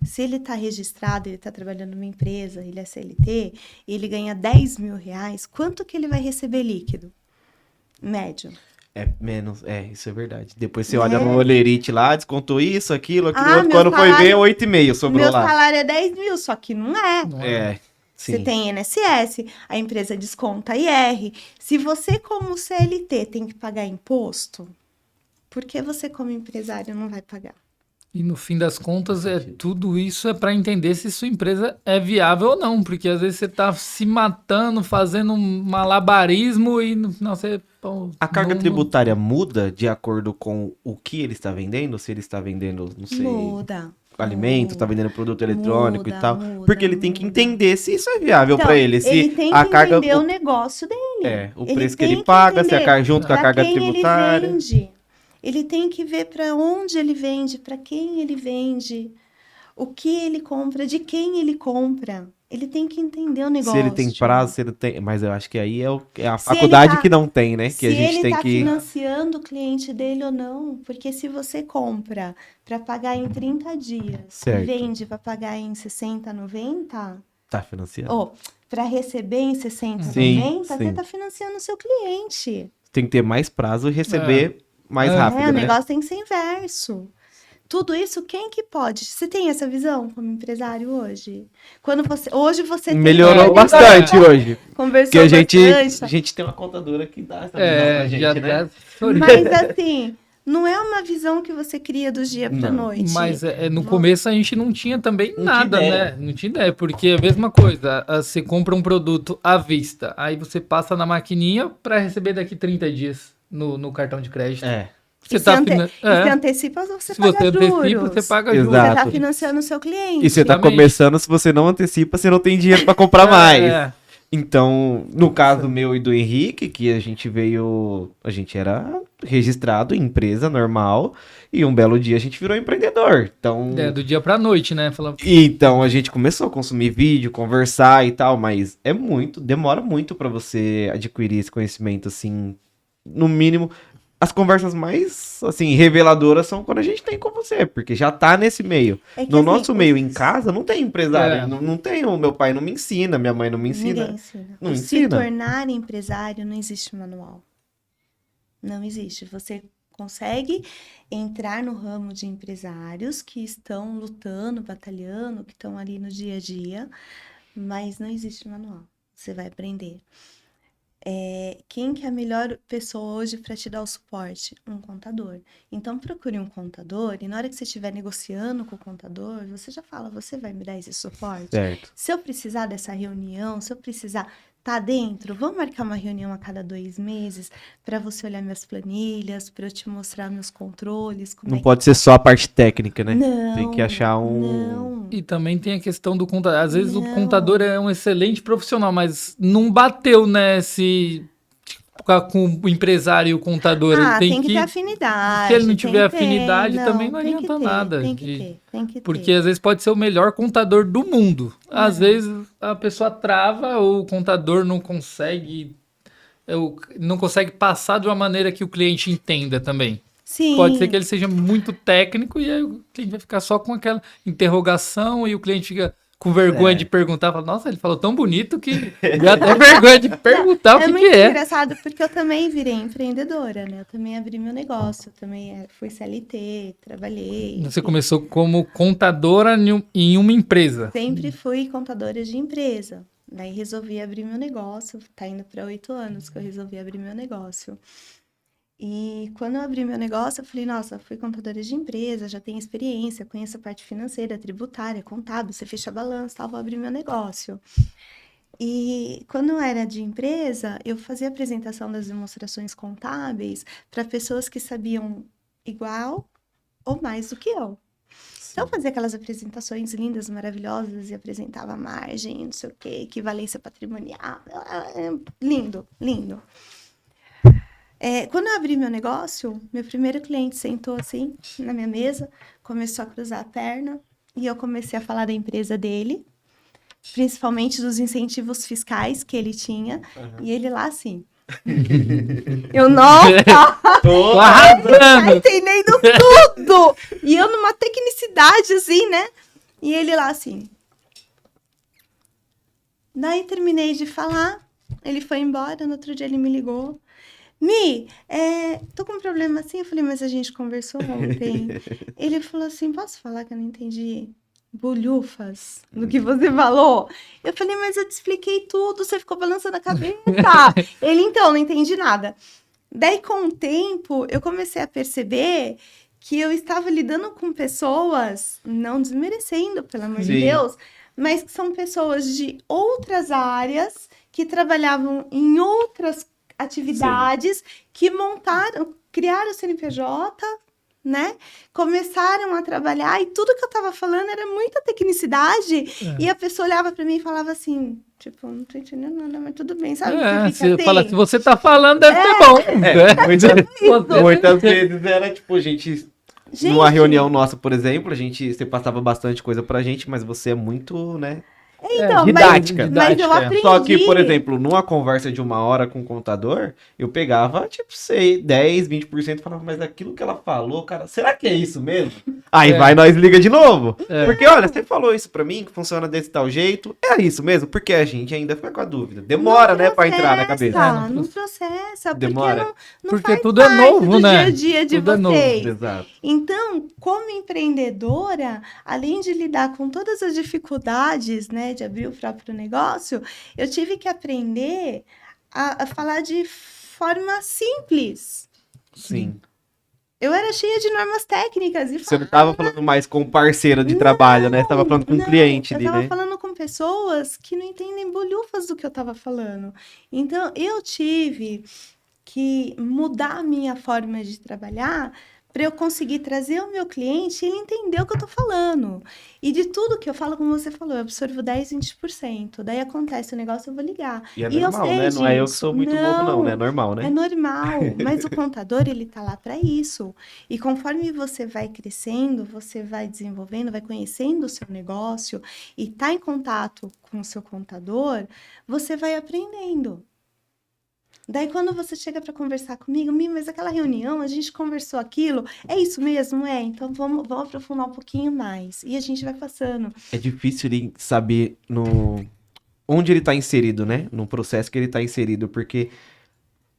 se ele está registrado, ele está trabalhando numa empresa, ele é CLT, ele ganha 10 mil reais, quanto que ele vai receber líquido? Médio. É menos, isso é verdade. Depois você olha no Olerite lá, descontou isso, aquilo, outro. meu Quando salário, foi ver, 8,5 sobrou meu lá. Meu salário é 10 mil, só que não é. Sim. Você tem INSS, a empresa desconta IR. Se você, como CLT, tem que pagar imposto, por que você, como empresário, não vai pagar? E no fim das contas, tudo isso é para entender se sua empresa é viável ou não, porque às vezes você está se matando, fazendo um malabarismo e no final você... A carga tributária muda de acordo com o que ele está vendendo? Se ele está vendendo, não sei... Muda. Alimento, está vendendo produto eletrônico e tal. Porque ele tem que entender se isso é viável para ele. Se ele tem que entender o negócio dele. O preço que ele paga, se a carga junto com a carga tributária. Ele vende. Ele tem que ver para onde ele vende, para quem ele vende, o que ele compra, de quem ele compra. Ele tem que entender o negócio. Se ele tem prazo, se ele tem... Mas eu acho que aí é a faculdade que não tem, né? Que a gente tem que... Se ele está financiando o cliente dele ou não. Porque se você compra para pagar em 30 dias certo. E vende para pagar em 60, 90... Tá financiando. Ou, para receber em 60, Sim, 90, você sim. está financiando o seu cliente. Tem que ter mais prazo e receber mais rápido, O né? negócio tem que ser inverso. Tudo isso, quem que pode? Você tem essa visão como empresário hoje? Hoje você tem... Melhorou bastante hoje. Conversou Porque a bastante. gente tem uma contadora que dá essa visão pra gente, já né? Mas assim, não é uma visão que você cria do dia pra Não. noite. Mas no começo a gente não tinha também Não tinha nada, ideia. né? Não tinha ideia, porque é a mesma coisa, você compra um produto à vista, aí você passa na maquininha para receber daqui 30 dias no cartão de crédito. É. Você E tá você antecipa, você Se paga você antecipa, juros. você paga Exato. juros. Você tá financiando o seu cliente. E você tá Exatamente. começando, se você não antecipa, você não tem dinheiro pra comprar mais. É. Então, no caso meu e do Henrique, que a gente era registrado em empresa normal, e um belo dia a gente virou empreendedor. Então, Do dia pra noite, né? Falando, então a gente começou a consumir vídeo, conversar e tal, mas demora muito pra você adquirir esse conhecimento, assim, no mínimo. As conversas mais, assim, reveladoras são quando a gente tem com você, porque já tá nesse meio. É que, No assim, nosso meio em casa, não tem empresário, É. não tem, o meu pai não me ensina, minha mãe não me ensina. Ninguém ensina. Não O ensina. Se tornar empresário não existe manual. Não existe. Você consegue entrar no ramo de empresários que estão lutando, batalhando, que estão ali no dia a dia, mas não existe manual. Você vai aprender. Quem que é a melhor pessoa hoje para te dar o suporte? Um contador. Então, procure um contador e na hora que você estiver negociando com o contador, você já fala, você vai me dar esse suporte? Certo. Se eu precisar dessa reunião, se eu precisar tá dentro, vamos marcar uma reunião a cada 2 meses para você olhar minhas planilhas, para eu te mostrar meus controles. Não pode ser só a parte técnica, né? Não, Tem que achar um... Não. E também tem a questão do contador. Às vezes o Não. contador é um excelente profissional, mas não bateu, né? Com o empresário e o contador. Ele Tem que ter afinidade. Se ele não tem tiver que ter. afinidade, também não tem que adianta ter, nada. Tem que ter. Porque às vezes pode ser o melhor contador do mundo. Às vezes a pessoa trava ou o contador não consegue passar de uma maneira que o cliente entenda também. Sim. Pode ser que ele seja muito técnico e aí o cliente vai ficar só com aquela interrogação e o cliente fica com vergonha de perguntar. Fala, nossa, ele falou tão bonito que dá até vergonha de perguntar o que muito é. engraçado porque eu também virei empreendedora, né? Eu também abri meu negócio, eu também fui CLT, trabalhei. Você começou como contadora em uma empresa. Sempre fui contadora de empresa. Daí resolvi abrir meu negócio. Tá indo para 8 anos que eu resolvi abrir meu negócio. E quando eu abri meu negócio, eu falei, nossa, fui contadora de empresa, já tenho experiência, conheço a parte financeira, tributária, contábil, você fecha balanço, tal, vou abrir meu negócio. E quando eu era de empresa, eu fazia apresentação das demonstrações contábeis para pessoas que sabiam igual ou mais do que eu. Então, eu fazia aquelas apresentações lindas, maravilhosas, e apresentava margem, não sei o quê, equivalência patrimonial. Lindo, lindo. Quando eu abri meu negócio, meu primeiro cliente sentou assim na minha mesa, começou a cruzar a perna e eu comecei a falar da empresa dele, principalmente dos incentivos fiscais que ele tinha, e ele lá assim. Eu, nossa! Tô arrasando! Entendendo tudo! E eu numa tecnicidade assim, né? E ele lá assim. Daí terminei de falar, ele foi embora, no outro dia ele me ligou. Mi, tô com um problema assim. Eu falei, mas a gente conversou ontem. Ele falou assim, posso falar que eu não entendi bolhufas do que você falou? Eu falei, mas eu te expliquei tudo, você ficou balançando a cabeça. Ele, então, não entendi nada. Daí, com o tempo, eu comecei a perceber que eu estava lidando com pessoas, não desmerecendo, pelo amor de Deus, mas que são pessoas de outras áreas, que trabalhavam em outras atividades, que criaram o CNPJ, né? Começaram a trabalhar e tudo que eu tava falando era muita tecnicidade e a pessoa olhava para mim e falava assim, tipo, não tô entendendo nada, mas tudo bem, sabe? Você fala, se você tá falando, deve ser bom. Muitas vezes era tipo, numa reunião nossa, por exemplo, você passava bastante coisa pra gente, mas você é muito, né? Então, didática. mas eu aprendi. Só que, por exemplo, numa conversa de 1 hora com o contador, eu pegava, tipo, sei, 10, 20% e falava, mas aquilo que ela falou, cara, será que é isso mesmo? Aí vai, nós liga de novo. Porque, olha, você falou isso pra mim, que funciona desse tal jeito, é isso mesmo? Porque a gente ainda fica com a dúvida. Demora, né, pra entrar na cabeça. Não processa, Demora. porque Porque tudo é novo, né? do dia a dia de Tudo é novo. vocês. Exato. Então, como empreendedora, além de lidar com todas as dificuldades, né, de abrir o próprio negócio, eu tive que aprender a falar de forma simples. Sim. Eu era cheia de normas técnicas e Você não tava falando mais com parceira de trabalho, né? Você tava falando com um cliente ali, eu tava né? falando com pessoas que não entendem bolhufas do que eu tava falando. Então, eu tive que mudar a minha forma de trabalhar para eu conseguir trazer o meu cliente e ele entender o que eu tô falando. E de tudo que eu falo, como você falou, eu absorvo 10, 20%. Daí acontece o negócio, eu vou ligar. E é eu normal, sei né? Não é eu que disso. sou muito bobo, não, né? É normal, né? É normal, mas o contador, ele tá lá para isso. E conforme você vai crescendo, você vai desenvolvendo, vai conhecendo o seu negócio e tá em contato com o seu contador, você vai aprendendo. Daí, quando você chega para conversar comigo, mas aquela reunião, a gente conversou aquilo, é isso mesmo? É, então vamos aprofundar um pouquinho mais. E a gente vai passando. É difícil ele saber onde ele tá inserido, né? No processo que ele tá inserido, porque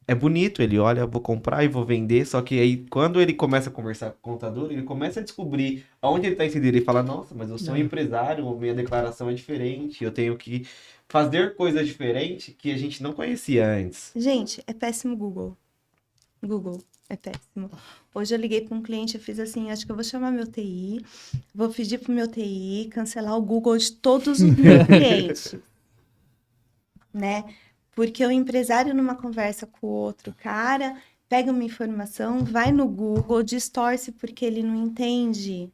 é bonito, ele olha, vou comprar e vou vender, só que aí quando ele começa a conversar com o contador, ele começa a descobrir aonde ele tá inserido, ele fala, nossa, mas eu sou um empresário, minha declaração é diferente, eu tenho que fazer coisas diferentes que a gente não conhecia antes. Gente, é péssimo Google. Google, é péssimo. Hoje eu liguei para um cliente e fiz assim, acho que eu vou chamar meu TI, vou pedir pro meu TI cancelar o Google de todos os meus clientes. Né? Porque o empresário, numa conversa com o outro cara, pega uma informação, vai no Google, distorce porque ele não entende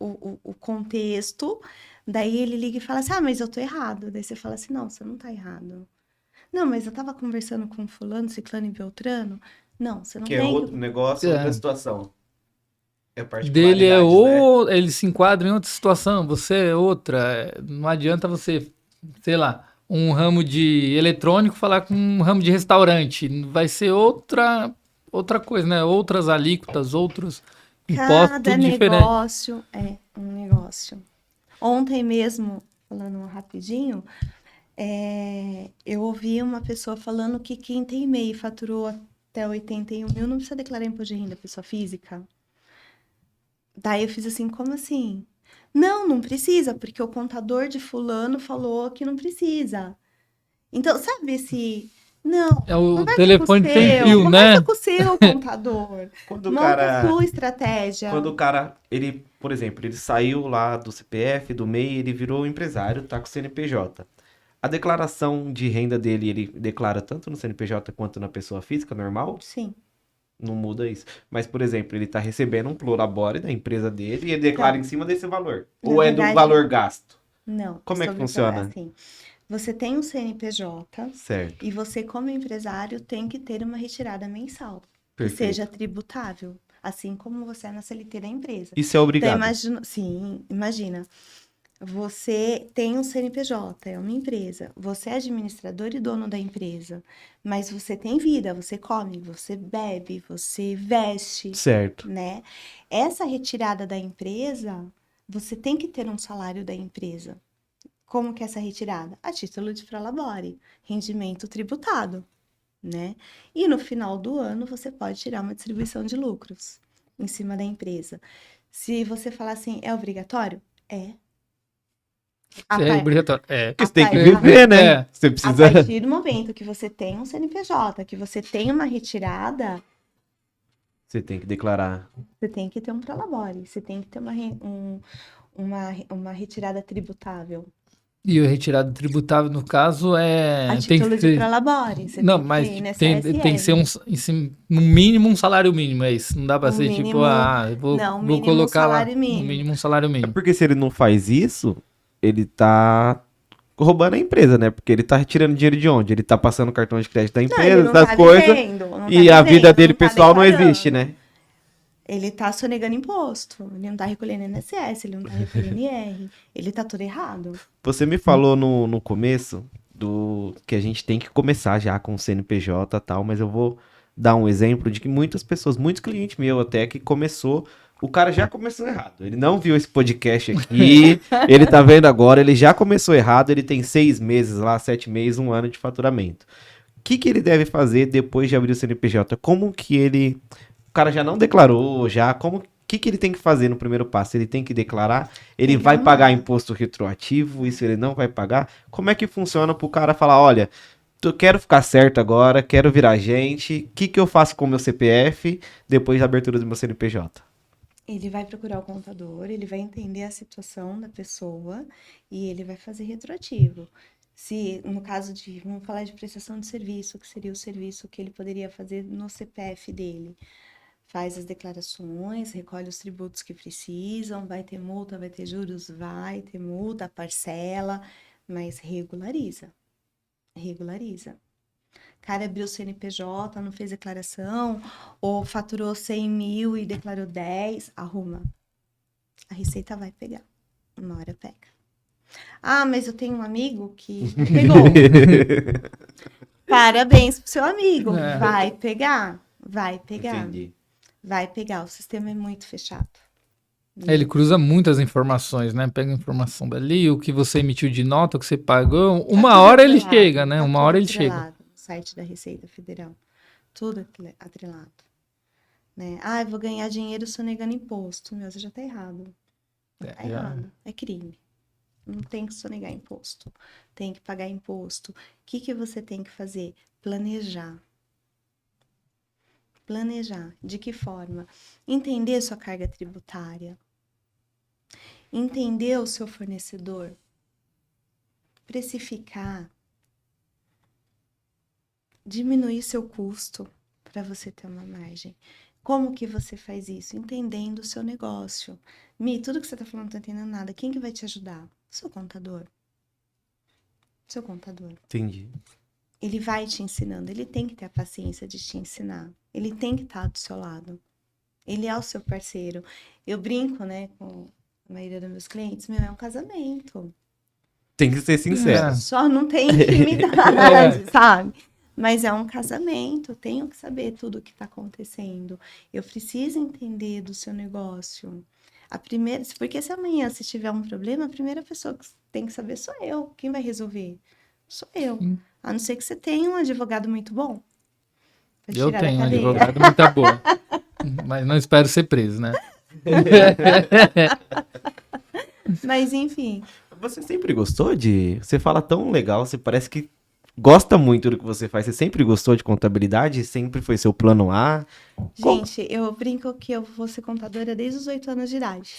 o contexto, daí ele liga e fala assim, mas eu tô errado. Daí você fala assim, não, você não tá errado. Não, mas eu tava conversando com fulano, ciclano e beltrano. Não, você não que tem... é outro negócio, outra situação. É Dele é ou ele se enquadra em outra situação, você é outra. Não adianta você, sei lá, um ramo de eletrônico falar com um ramo de restaurante. Vai ser outra coisa, né? Outras alíquotas, outros impostos, Cada tudo diferente. negócio é um negócio. Ontem mesmo, falando rapidinho, eu ouvi uma pessoa falando que quem tem MEI e faturou até 81 mil não precisa declarar imposto de renda, pessoa física. Daí eu fiz assim, como assim? Não precisa, porque o contador de fulano falou que não precisa. Então, sabe esse... Não, É o conversa telefone com o sem seu, fio, né? conversa com o seu contador. Monta a sua estratégia. Quando o cara, ele, por exemplo, ele saiu lá do CPF, do MEI, ele virou empresário, tá com o CNPJ. A declaração de renda dele, ele declara tanto no CNPJ quanto na pessoa física, normal? Sim. Não muda isso. Mas, por exemplo, ele tá recebendo um prolabore da empresa dele e ele declara em cima desse valor. Ou verdade, do valor gasto? Não. Como é que funciona? Assim, você tem um CNPJ Certo. e você, como empresário, tem que ter uma retirada mensal. Perfeito. Que seja tributável. Assim como você é na CLT da empresa. Isso é obrigado? Então, imagina. Você tem um CNPJ, é uma empresa. Você é administrador e dono da empresa. Mas você tem vida, você come, você bebe, você veste. Certo. Né? Essa retirada da empresa, você tem que ter um salário da empresa. Como que é essa retirada? A título de prolabore, rendimento tributado. Né? E no final do ano, você pode tirar uma distribuição de lucros em cima da empresa. Se você falar assim, é obrigatório? É. É obrigatório. Porque você tem que viver, né? Você precisa... A partir do momento que você tem um CNPJ, que você tem uma retirada... Você tem que declarar. Você tem que ter um prolabore. Você tem que ter uma retirada tributável. E a retirada tributável, no caso, A título de prolabore. Não, mas tem que ser no mínimo um salário mínimo, é isso. Não dá pra ser mínimo... tipo, vou colocar lá no mínimo um salário mínimo. É porque se ele não faz isso, ele tá roubando a empresa, né? Porque ele tá retirando dinheiro de onde? Ele tá passando o cartão de crédito da empresa, das coisas, e a vida dele pessoal não existe, né? Ele tá sonegando imposto, ele não tá recolhendo INSS, ele não tá recolhendo IR, ele tá tudo errado. Você me falou no começo do que a gente tem que começar já com o CNPJ e tal, mas eu vou dar um exemplo de que muitas pessoas, muitos clientes meus até que começou, o cara já começou errado. Ele não viu esse podcast aqui, ele tá vendo agora, ele já começou errado, ele tem 6 meses lá, 7 meses, 1 ano de faturamento. O que ele deve fazer depois de abrir o CNPJ? Como que ele... O cara já não declarou, já, como... O que ele tem que fazer no primeiro passo? Ele tem que declarar? Ele vai pagar imposto retroativo? Isso ele não vai pagar? Como é que funciona pro cara falar, olha, eu quero ficar certo agora, quero virar agente, o que eu faço com o meu CPF depois da abertura do meu CNPJ? Ele vai procurar o contador, ele vai entender a situação da pessoa e ele vai fazer retroativo. Se, no caso de, vamos falar de prestação de serviço, que seria o serviço que ele poderia fazer no CPF dele. Faz as declarações, recolhe os tributos que precisam, vai ter multa, vai ter juros, vai ter multa, parcela, mas regulariza. Regulariza. Cara abriu o CNPJ, não fez declaração, ou faturou 100 mil e declarou 10, arruma. A Receita vai pegar. Uma hora pega. Ah, mas eu tenho um amigo que pegou. Parabéns pro seu amigo. Vai pegar. Vai pegar. Entendi. Vai pegar. O sistema é muito fechado. Ele cruza muitas informações, né? Pega a informação dali, o que você emitiu de nota, o que você pagou. Uma hora ele chega, né? Uma hora ele chega. No site da Receita Federal. Tudo atrelado. Né? Ah, eu vou ganhar dinheiro sonegando imposto. Meu, você já tá errado. Tá errado. É crime. Não tem que sonegar imposto. Tem que pagar imposto. O que você tem que fazer? Planejar. Planejar. De que forma? Entender sua carga tributária. Entender o seu fornecedor. Precificar. Diminuir seu custo para você ter uma margem. Como que você faz isso? Entendendo o seu negócio. Mi, tudo que você está falando não estou entendendo nada. Quem que vai te ajudar? Seu contador. Seu contador. Entendi. Ele vai te ensinando. Ele tem que ter a paciência de te ensinar. Ele tem que estar do seu lado. Ele é o seu parceiro. Eu brinco, né, com a maioria dos meus clientes. Meu, é um casamento. Tem que ser sincero. Só não tem intimidade, sabe? Mas é um casamento, eu tenho que saber tudo o que está acontecendo. Eu preciso entender do seu negócio. Porque se amanhã se tiver um problema, a primeira pessoa que tem que saber sou eu. Quem vai resolver? Sou eu. A não ser que você tenha um advogado muito bom. Eu tenho um advogado muito bom. Mas não espero ser preso, né? Mas enfim. Você sempre gostou de... Você fala tão legal, você parece que gosta muito do que você faz. Você sempre gostou de contabilidade? Sempre foi seu plano A? Gente, eu brinco que eu vou ser contadora desde os 8 anos de idade.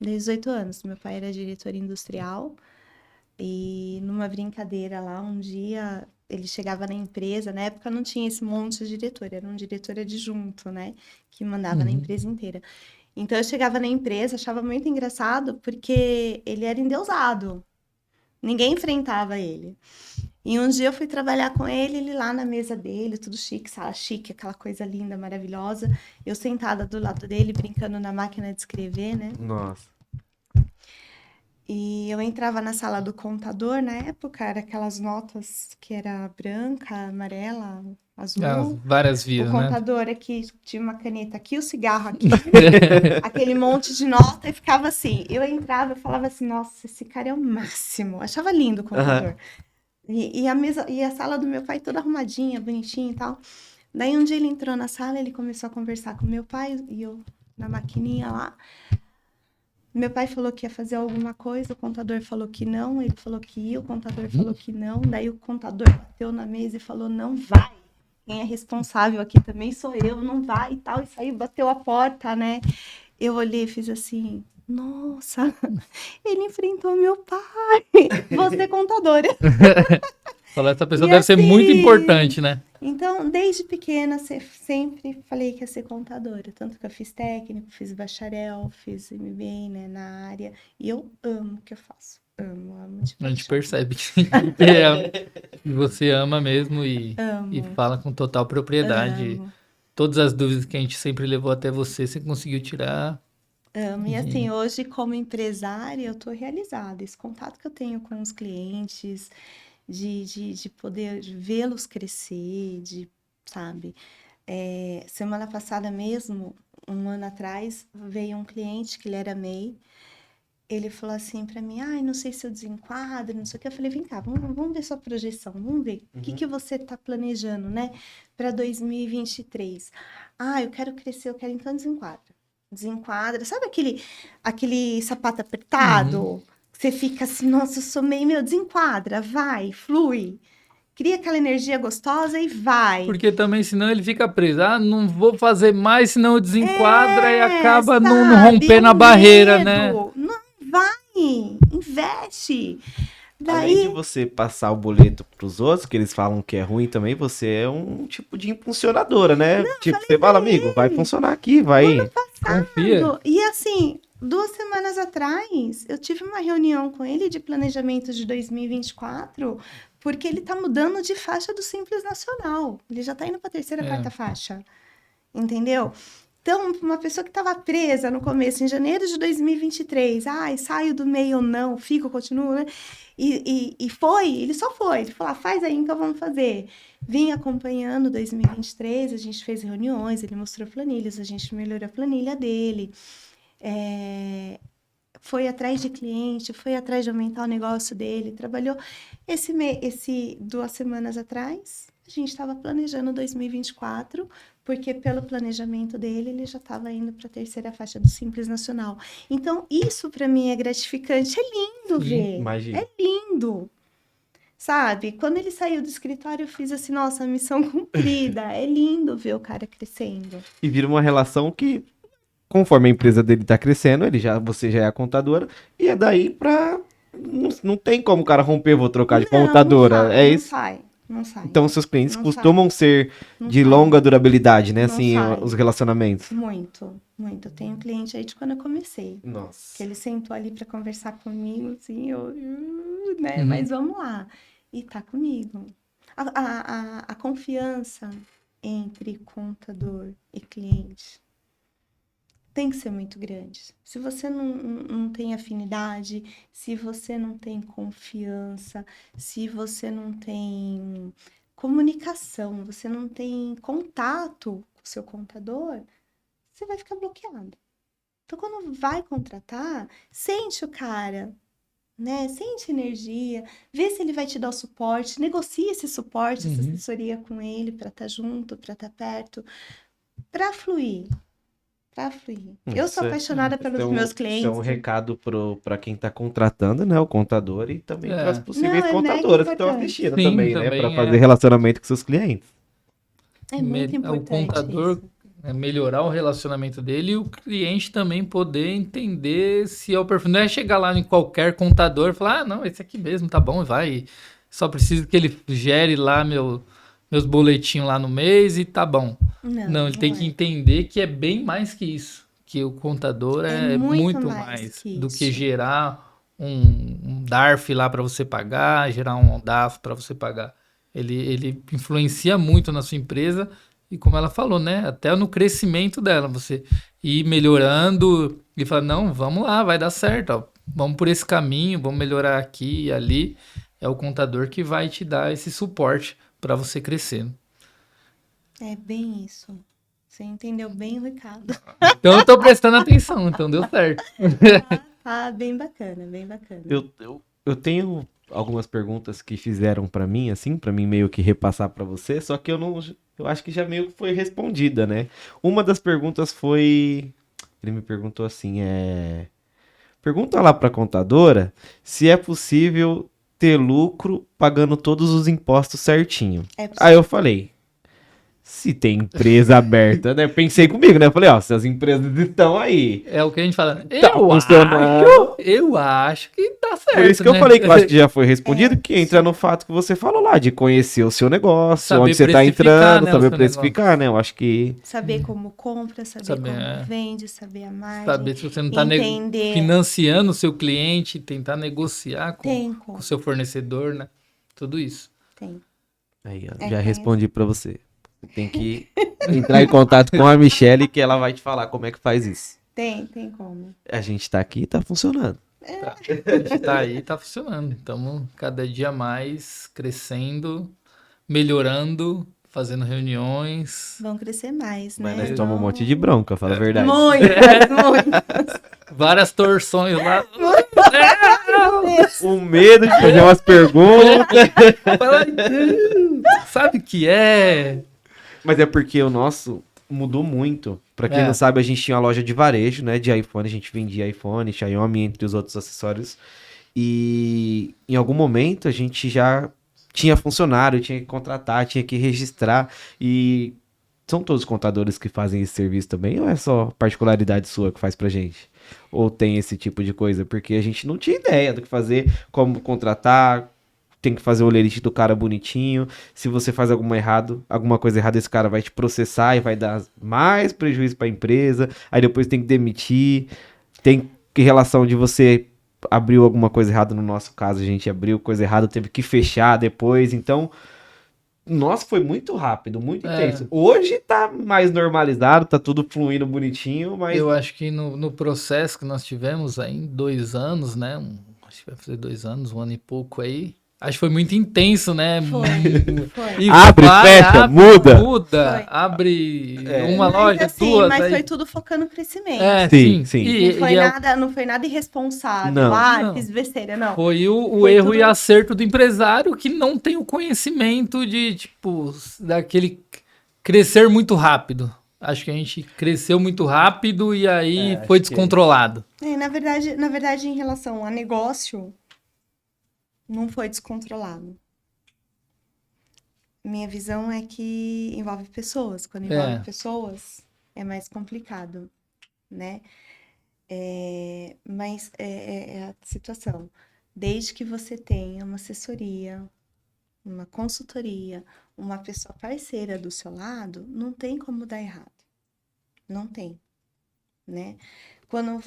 Desde os 8 anos. Meu pai era diretor industrial. E numa brincadeira lá, um dia, ele chegava na empresa. Na época não tinha esse monte de diretor. Era um diretor adjunto, né? Que mandava na empresa inteira. Então, eu chegava na empresa, achava muito engraçado, porque ele era endeusado. Ninguém enfrentava ele. E um dia eu fui trabalhar com ele lá na mesa dele, tudo chique, sala chique, aquela coisa linda, maravilhosa. Eu sentada do lado dele, brincando na máquina de escrever, né? Nossa. E eu entrava na sala do contador, na época, era aquelas notas que era branca, amarela, azul. Várias vias, o né? contador aqui, tinha uma caneta aqui, o cigarro aqui, aquele monte de nota, e ficava assim. Eu entrava, eu falava assim, nossa, esse cara é o máximo. Achava lindo o contador. E a mesa, e a sala do meu pai toda arrumadinha, bonitinha e tal. Daí um dia ele entrou na sala, ele começou a conversar com meu pai, e eu na maquininha lá. Meu pai falou que ia fazer alguma coisa, o contador falou que não, ele falou que ia, o contador falou que não. Daí o contador bateu na mesa e falou, não vai. Quem é responsável aqui também sou eu, não vai e tal. E saiu, bateu a porta, né? Eu olhei e fiz assim, nossa, ele enfrentou meu pai. Você é contadora. Falou, essa pessoa deve ser muito importante, né? Então, desde pequena, sempre falei que ia ser contadora. Tanto que eu fiz técnico, fiz bacharel, fiz MBA, né, na área. E eu amo o que eu faço. Amo de paixão. A gente percebe que você ama mesmo e fala com total propriedade. Amo. todas as dúvidas que a gente sempre levou até você conseguiu tirar. E assim, hoje como empresária, eu estou realizada. Esse contato que eu tenho com os clientes, de poder vê-los crescer, sabe? Semana passada mesmo, um ano atrás, veio um cliente que ele era MEI. Ele falou assim para mim, não sei se eu desenquadro, não sei o que. Eu falei, vem cá, vamos ver sua projeção, vamos ver o que você está planejando, né, para 2023. Eu quero crescer, eu quero, então desenquadra. Sabe aquele sapato apertado? Você fica assim, nossa, eu sou meio, desenquadra, vai, flui. Cria aquela energia gostosa e vai. Porque também, senão ele fica preso. Não vou fazer mais, senão desenquadra e acaba não rompendo a barreira, né? Não, vai, investe. Além de você passar o boleto pros outros, que eles falam que é ruim também, você é um tipo de impulsionadora, né? Tipo, você fala, amigo, vai funcionar aqui, vai. Confia. E assim, 2 semanas atrás, eu tive uma reunião com ele de planejamento de 2024, porque ele tá mudando de faixa do Simples Nacional. Ele já tá indo pra 3ª, 4ª faixa. Entendeu? Então, uma pessoa que estava presa no começo, em janeiro de 2023, saio do meio ou não, fico, continuo, né? E ele só foi. Ele falou, faz aí, então vamos fazer. Vim acompanhando 2023, a gente fez reuniões, ele mostrou planilhas, a gente melhorou a planilha dele. Foi atrás de cliente, foi atrás de aumentar o negócio dele, trabalhou. Esse 2 semanas atrás, a gente estava planejando 2024, porque pelo planejamento dele, ele já estava indo para a 3ª faixa do Simples Nacional. Então, isso para mim é gratificante, é lindo ver, Imagina. é lindo. Sabe, quando ele saiu do escritório, eu fiz assim, nossa, missão cumprida, é lindo ver o cara crescendo. E vira uma relação que, conforme a empresa dele tá crescendo, você já é a contadora, e é daí pra... Não tem como o cara romper, vou trocar de contadora, é isso? Não sai. Então, seus clientes costumam ser de longa durabilidade, né? Assim, os relacionamentos. Muito, muito. Eu tenho cliente aí de quando eu comecei. Nossa. Que ele sentou ali para conversar comigo, assim, né? Mas vamos lá. E tá comigo. A confiança entre contador e cliente tem que ser muito grande. Se você não tem afinidade, se você não tem confiança, se você não tem comunicação, você não tem contato com o seu contador, você vai ficar bloqueado. Então, quando vai contratar, sente o cara, né? Sente energia, vê se ele vai te dar o suporte, negocia esse suporte, essa assessoria com ele para estar junto, para estar perto, para fluir. Eu sou apaixonada pelos meus clientes. Isso é um recado para quem está contratando, né? O contador e também para as possíveis contadoras que estão assistindo também, né? Para fazer relacionamento com seus clientes. É muito importante. O contador melhorar o relacionamento dele e o cliente também poder entender se é o perfil. Não é chegar lá em qualquer contador e falar, não, esse aqui mesmo tá bom, vai. Só preciso que ele gere lá meus boletinhos lá no mês e tá bom. Não, ele tem que entender que é bem mais que isso. Que o contador é muito mais do que gerar um DARF lá para você pagar, gerar um DAF para você pagar. Ele influencia muito na sua empresa e, como ela falou, né, até no crescimento dela, você ir melhorando e falar, não, vamos lá, vai dar certo, ó, vamos por esse caminho, vamos melhorar aqui e ali. É o contador que vai te dar esse suporte para você crescer. É bem isso. Você entendeu bem, Ricardo. Então eu tô prestando atenção, então deu certo. Bem bacana, bem bacana. Eu tenho algumas perguntas que fizeram para mim, assim, para mim meio que repassar para você, só que eu acho que já meio que foi respondida, né? Uma das perguntas foi, ele me perguntou assim, pergunta lá para contadora se é possível ter lucro pagando todos os impostos certinho. Aí eu falei, se tem empresa aberta, né? Pensei comigo, né? Eu falei, se as empresas estão aí. É o que a gente fala. Eu acho que tá certo. Por isso que eu falei que eu acho que já foi respondido, que entra no fato que você falou lá, de conhecer o seu negócio, saber onde você tá entrando, saber precificar, né? Eu acho que... Saber como compra, saber como vende, saber a margem. Saber se você não tá financiando o seu cliente, tentar negociar com o seu fornecedor, né? Tudo isso. Tem. Aí, já respondi pra você. Tem que entrar em contato com a Michelle que ela vai te falar como é que faz isso. Tem como. A gente tá aqui e tá funcionando. Tá. A gente tá aí, tá funcionando. Estamos cada dia mais crescendo, melhorando, fazendo reuniões. Vão crescer mais, Mas né? nós tomamos um monte de bronca, fala a verdade. Muitas. Várias torções lá. O medo de fazer umas perguntas. Fala, sabe o que é? Mas é porque o nosso mudou muito. Pra quem É. não sabe, a gente tinha uma loja de varejo, né? De iPhone, a gente vendia iPhone, Xiaomi, entre os outros acessórios. E em algum momento a gente já tinha funcionário, tinha que contratar, tinha que registrar. E são todos contadores que fazem esse serviço também? Ou é só particularidade sua que faz pra gente? Ou tem esse tipo de coisa? Porque a gente não tinha ideia do que fazer, como contratar, tem que fazer o lerite do cara bonitinho. Se você faz alguma coisa errada, esse cara vai te processar e vai dar mais prejuízo pra empresa. Aí depois tem que demitir. Tem que relação de você abriu alguma coisa errada, no nosso caso, a gente abriu coisa errada, teve que fechar depois. Então, nossa, foi muito rápido, muito intenso. Hoje tá mais normalizado, tá tudo fluindo bonitinho, mas Eu acho que no processo que nós tivemos aí em 2 anos, né? Acho que vai fazer 2 anos, 1 ano e pouco aí. Acho que foi muito intenso, né? Foi. E Abre, fecha, muda. Muda, Foi. abre É. uma loja, Mas, assim, duas. mas aí... foi tudo focando no crescimento. É, Sim, sim. sim. Não foi nada irresponsável. Não. Não. Fiz besteira, não. Foi o Foi erro tudo- e acerto do empresário que não tem o conhecimento de, tipo, daquele crescer muito rápido. Acho que a gente cresceu muito rápido e aí acho foi que- descontrolado. Na verdade, em relação a negócio, não foi descontrolado. Minha visão é que envolve pessoas. Quando envolve pessoas, é mais complicado, né? Mas é a situação. Desde que você tenha uma assessoria, uma consultoria, uma pessoa parceira do seu lado, não tem como dar errado. Não tem, né? Quando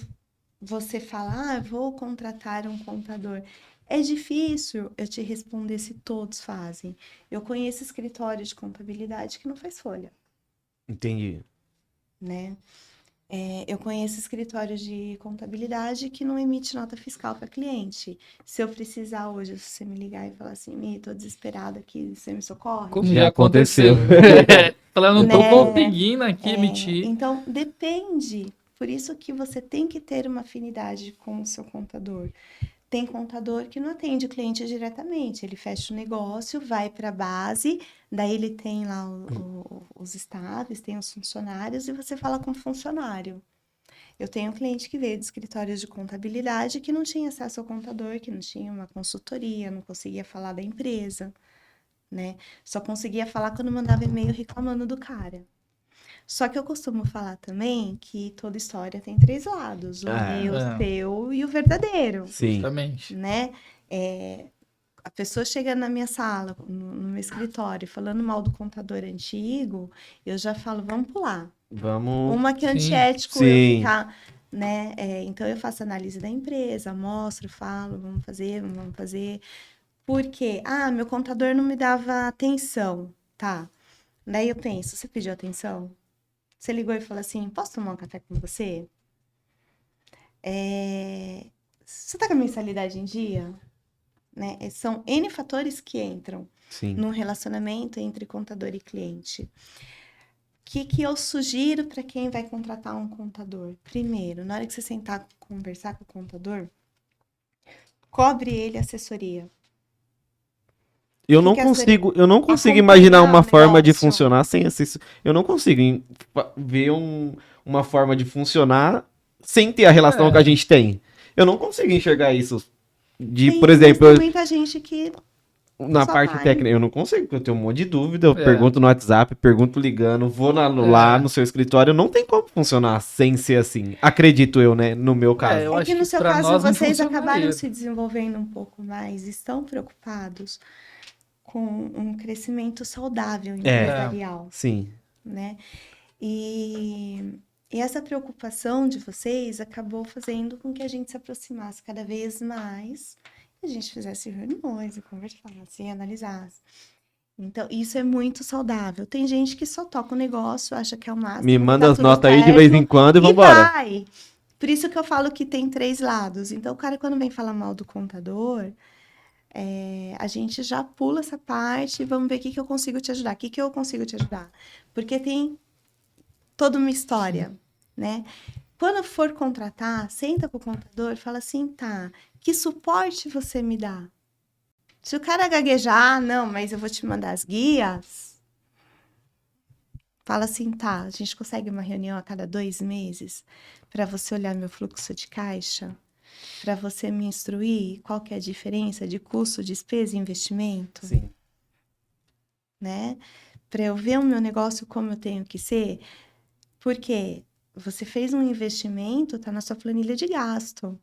você fala, vou contratar um contador, é difícil eu te responder se todos fazem. Eu conheço escritório de contabilidade que não faz folha, Entendi. né? Eu conheço escritório de contabilidade que não emite nota fiscal para cliente. Se eu precisar hoje, se você me ligar e falar assim, Mi, tô desesperada aqui, você me socorre? Como Já já aconteceu. Falando, não tô Né? conseguindo aqui emitir. Então, depende. Por isso que você tem que ter uma afinidade com o seu contador. Tem contador que não atende o cliente diretamente, ele fecha o negócio, vai para a base, daí ele tem lá os estáveis, tem os funcionários e você fala com o funcionário. Eu tenho um cliente que veio de escritórios de contabilidade que não tinha acesso ao contador, que não tinha uma consultoria, não conseguia falar da empresa, né? Só conseguia falar quando mandava e-mail reclamando do cara. Só que eu costumo falar também que toda história tem 3 lados, o meu, o seu e o verdadeiro, Sim. Justamente. né? A pessoa chega na minha sala, no meu escritório, falando mal do contador antigo, eu já falo, vamos pular. Vamos. Uma que é Sim. antiético Sim. eu ficar, né? Então eu faço análise da empresa, mostro, falo, vamos fazer. Por quê? Meu contador não me dava atenção, tá? Daí eu penso, você pediu atenção? Você ligou e falou assim, posso tomar um café com você? Você tá com a mensalidade em dia? Né? São N fatores que entram Sim. num relacionamento entre contador e cliente. O que eu sugiro para quem vai contratar um contador? Primeiro, na hora que você sentar conversar com o contador, cobre ele assessoria. Eu não que consigo acompanhar imaginar o uma forma de negócio. funcionar sem assessor. Eu não consigo ver uma forma de funcionar sem ter a relação que a gente tem. Eu não consigo enxergar isso. Por exemplo, Tem muita gente que na só parte vai. técnica, eu não consigo, porque eu tenho um monte de dúvida. Eu É. pergunto no WhatsApp, pergunto ligando, vou lá no seu escritório. Não tem como funcionar sem ser assim. Acredito eu, né? No meu caso. eu É acho que no que seu pra caso nós não vocês funcionaria. acabaram se desenvolvendo um pouco mais, estão preocupados com um crescimento saudável empresarial, Sim. né? E essa preocupação de vocês acabou fazendo com que a gente se aproximasse cada vez mais, e a gente fizesse reuniões e conversasse e analisasse. Então, isso é muito saudável. Tem gente que só toca o negócio, acha que é o máximo. Me que manda tá as tudo notas aí de vez em certo, quando e e vambora. vai. Por isso que eu falo que tem 3 lados. Então, o cara, quando vem falar mal do contador, a gente já pula essa parte e vamos ver o que que eu consigo te ajudar. O que que eu consigo te ajudar? Porque tem toda uma história, né? Quando for contratar, senta com o contador e fala assim, tá, que suporte você me dá? Se o cara gaguejar, não, mas eu vou te mandar as guias, fala assim, tá, a gente consegue uma reunião a cada 2 meses para você olhar meu fluxo de caixa, para você me instruir qual que é a diferença de custo, despesa e investimento, Sim. né? Para eu ver o meu negócio como eu tenho que ser, porque você fez um investimento, tá na sua planilha de gasto.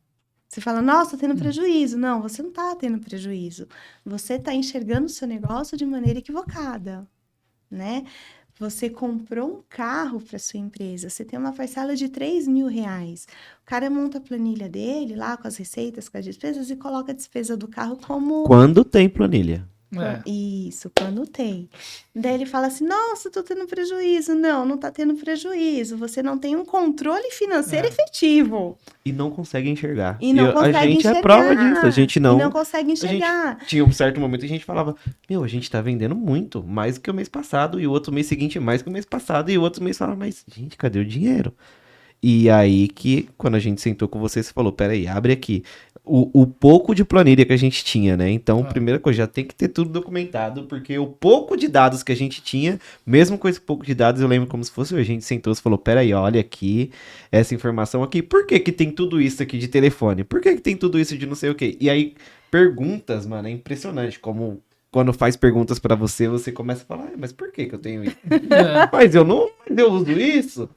Você fala, nossa, tô tendo prejuízo. Não, você não tá tendo prejuízo. Você tá enxergando o seu negócio de maneira equivocada, né? Você comprou um carro para sua empresa, você tem uma parcela de R$ 3.000. O cara monta a planilha dele lá com as receitas, com as despesas e coloca a despesa do carro como Quando tem planilha. isso, quando tem. Daí ele fala assim: nossa, tô tendo prejuízo. Não, não tá tendo prejuízo. Você não tem um controle financeiro efetivo. E não consegue enxergar. E não a consegue gente é enxergar. prova disso. A gente E não não. consegue A gente enxergar. tinha um certo momento que a gente falava: Meu, a gente tá vendendo muito, mais do que o mês passado, e o outro mês seguinte mais que o mês passado, e o outro mês falava: Mas, gente, cadê o dinheiro? E aí que, quando a gente sentou com você, você falou, peraí, abre aqui. O pouco de planilha que a gente tinha, né? Então, primeira coisa, já tem que ter tudo documentado, porque o pouco de dados que a gente tinha, mesmo com esse pouco de dados, eu lembro como se fosse a gente sentou e falou, peraí, olha aqui, essa informação aqui, por que que tem tudo isso aqui de telefone? Por que que tem tudo isso de não sei o quê? E aí, perguntas, mano, é impressionante como... Quando faz perguntas pra você, você começa a falar, mas por que que eu tenho isso? Mas eu não, mas eu uso isso.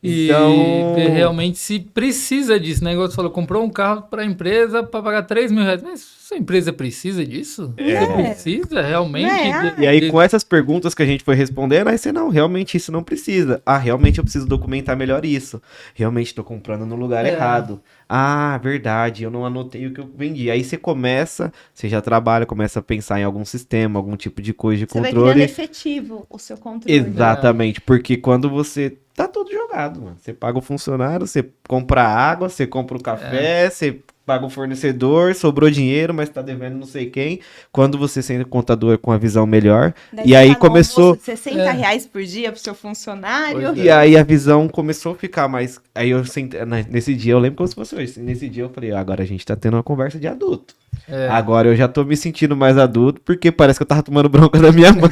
E ver Então, realmente se precisa disso, né? Igual você falou, comprou um carro para a empresa para pagar R$ 3.000. Mas sua empresa precisa disso? Você precisa realmente? Né? e aí com essas perguntas que a gente foi respondendo, aí você, não, realmente isso não precisa. Ah, realmente eu preciso documentar melhor isso. Realmente tô comprando no lugar errado. Ah, verdade, eu não anotei o que eu vendi. Aí você começa, você já trabalha, começa a pensar em algum sistema, algum tipo de coisa de Você vai criando controle. efetivo o seu controle. Exatamente, porque quando você tá todo jogado, mano. Você paga o funcionário, você compra água, você compra o café, você paga o fornecedor, sobrou dinheiro, mas tá devendo não sei quem. Quando você sendo contador com a visão melhor, Daí e você aí paga um começou, almoço de R$ 60 por dia pro seu funcionário. Pois e aí a visão começou a ficar mais, aí eu nesse dia eu lembro como se fosse hoje, nesse dia eu falei, agora a gente tá tendo uma conversa de adulto. Agora eu já tô me sentindo mais adulto, porque parece que eu tava tomando bronca da minha mãe.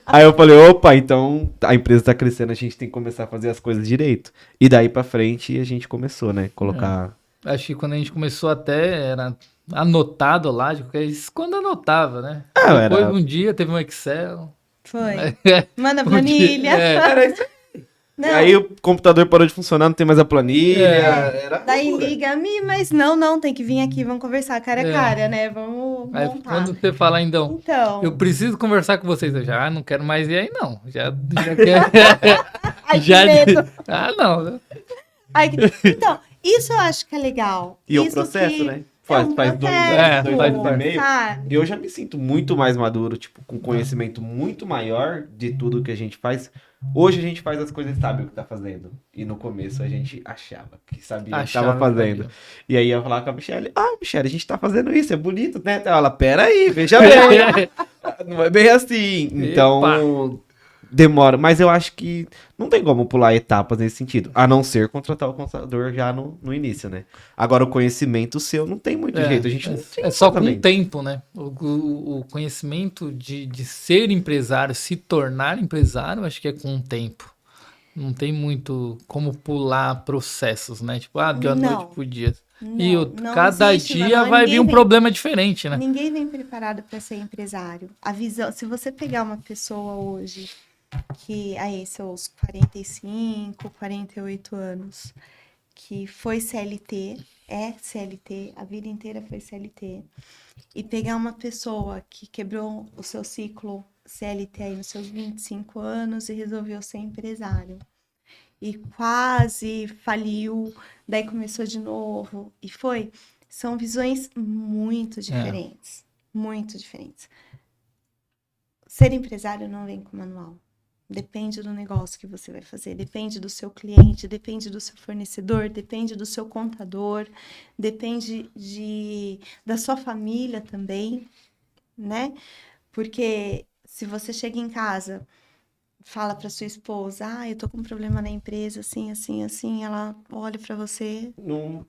Aí eu falei, opa, então a empresa tá crescendo, a gente tem que começar a fazer as coisas direito. E daí pra frente a gente começou, né? Colocar. Acho que quando a gente começou até era anotado lá, porque isso quando anotava, né? Ah, Depois era. um dia teve um Excel. Foi. É, Manda um dia- planilha. Era isso. Não. Aí o computador parou de funcionar, não tem mais a planilha. É. Era Daí loucura. liga-me, mas não, tem que vir aqui, vamos conversar cara a cara, né? Vamos Aí montar. quando você fala, então, Então, eu preciso conversar com vocês, eu já não quero mais ir aí, não. Já quero. ai, que já medo. não. Ai, então, isso eu acho que é legal. E o Isso processo, que né? é Faz, um faz processo, dois anos e meio. sabe? Eu já me sinto muito mais maduro, tipo, com conhecimento muito maior de tudo que a gente faz. Hoje a gente faz as coisas e sabe o que tá fazendo. E no começo a gente achava que sabia o que tava fazendo. E aí eu falava com a Michelle, Michelle, a gente tá fazendo isso, é bonito, né? Ela, pera aí, veja bem. Não é bem assim. Então, demora. Mas eu acho que não tem como pular etapas nesse sentido. A não ser contratar o contador já no início, né? Agora, o conhecimento seu não tem muito jeito. A gente não tem É só com o exatamente. tempo, né? O conhecimento de ser empresário, se tornar empresário, acho que é com o tempo. Não tem muito como pular processos, né? Tipo, de uma noite pro dia. Não Cada existe, dia não. vai vir um problema diferente, né? Ninguém vem preparado para ser empresário. A visão, se você pegar uma pessoa hoje que aí seus 45, 48 anos, que foi CLT, é CLT, a vida inteira foi CLT, e pegar uma pessoa que quebrou o seu ciclo CLT aí nos seus 25 anos e resolveu ser empresário. E quase faliu, daí começou de novo, e foi. São visões muito diferentes. Muito diferentes. Ser empresário não vem com manual. Depende do negócio que você vai fazer, depende do seu cliente, depende do seu fornecedor, depende do seu contador, depende da sua família também, né? Porque se você chega em casa, fala para sua esposa, eu tô com um problema na empresa, assim, assim, assim, ela olha para você, Não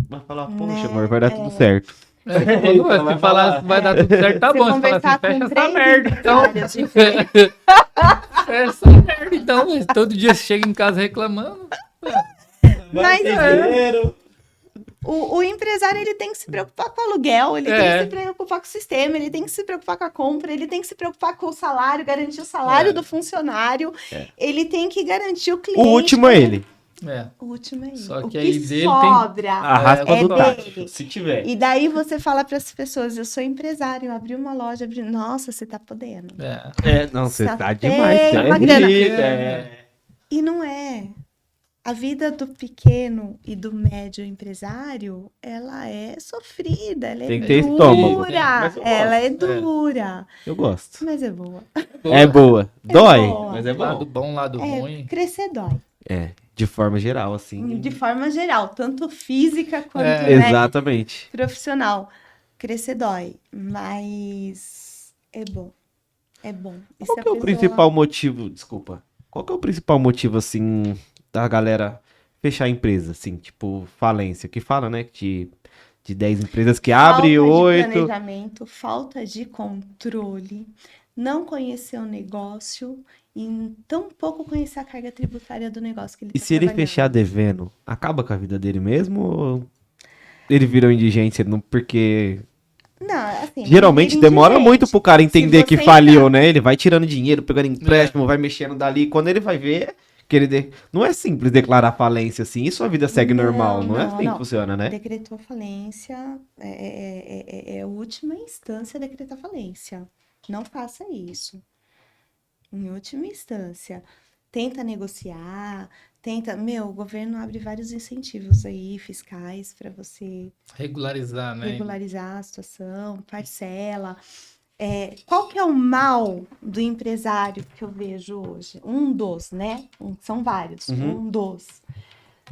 vai falar, poxa, né? amor, vai dar tudo certo. Quando você falar vai dar tudo certo, tá Você bom. Você fala conversar assim, fecha com essa 3 merda, então. empresários diferentes. Fecha essa merda, então. Mas todo dia você chega em casa reclamando. Mas dinheiro. o empresário, ele tem que se preocupar com o aluguel, ele tem que se preocupar com o sistema, ele tem que se preocupar com a compra, ele tem que se preocupar com o salário, garantir o salário do funcionário, ele tem que garantir o cliente. O último é ele. O último é ele. Só O que aí que dele sobra A raspa do tacho, dele. se tiver. E daí você fala para as pessoas, eu sou empresário, eu abri uma loja, nossa, você tá podendo. Não, você Só tá tem demais. Você uma é grana. rica, E não é. A vida do pequeno e do médio empresário, ela é sofrida, ela Tem é que ter estômago. dura, Mas eu ela é gosto. dura, Eu gosto. mas é boa. É boa. Dói, boa. mas é Lado bom. bom, lado ruim. Crescer dói, De forma geral, assim. de forma geral, tanto física quanto né, Exatamente. profissional. Crescer dói, mas é bom, é bom. E Qual se a que é o pessoa- principal motivo, desculpa, qual que é o principal motivo, assim, da galera fechar a empresa, assim, tipo, falência, que fala, né, de 10 empresas que abre, Falta de 8... planejamento, falta de controle, não conhecer o negócio e tão pouco conhecer a carga tributária do negócio que ele E tá se ele trabalhando. fechar devendo, acaba com a vida dele mesmo ou ele vira um indigente? Porque Não, assim, geralmente não demora indigente. muito pro cara entender que você faliu, entrar- né? Ele vai tirando dinheiro, pegando empréstimo, vai mexendo dali. Quando ele vai ver que não é simples declarar falência assim, e sua vida segue normal. Não é assim que funciona, né? Decretou falência, é a última instância decretar falência. Não faça isso. Em última instância, tenta negociar, o governo abre vários incentivos aí, fiscais, para você Regularizar, né? regularizar a situação, parcela. Qual que é o mal do empresário que eu vejo hoje? Um dos, né? São vários. Um dos.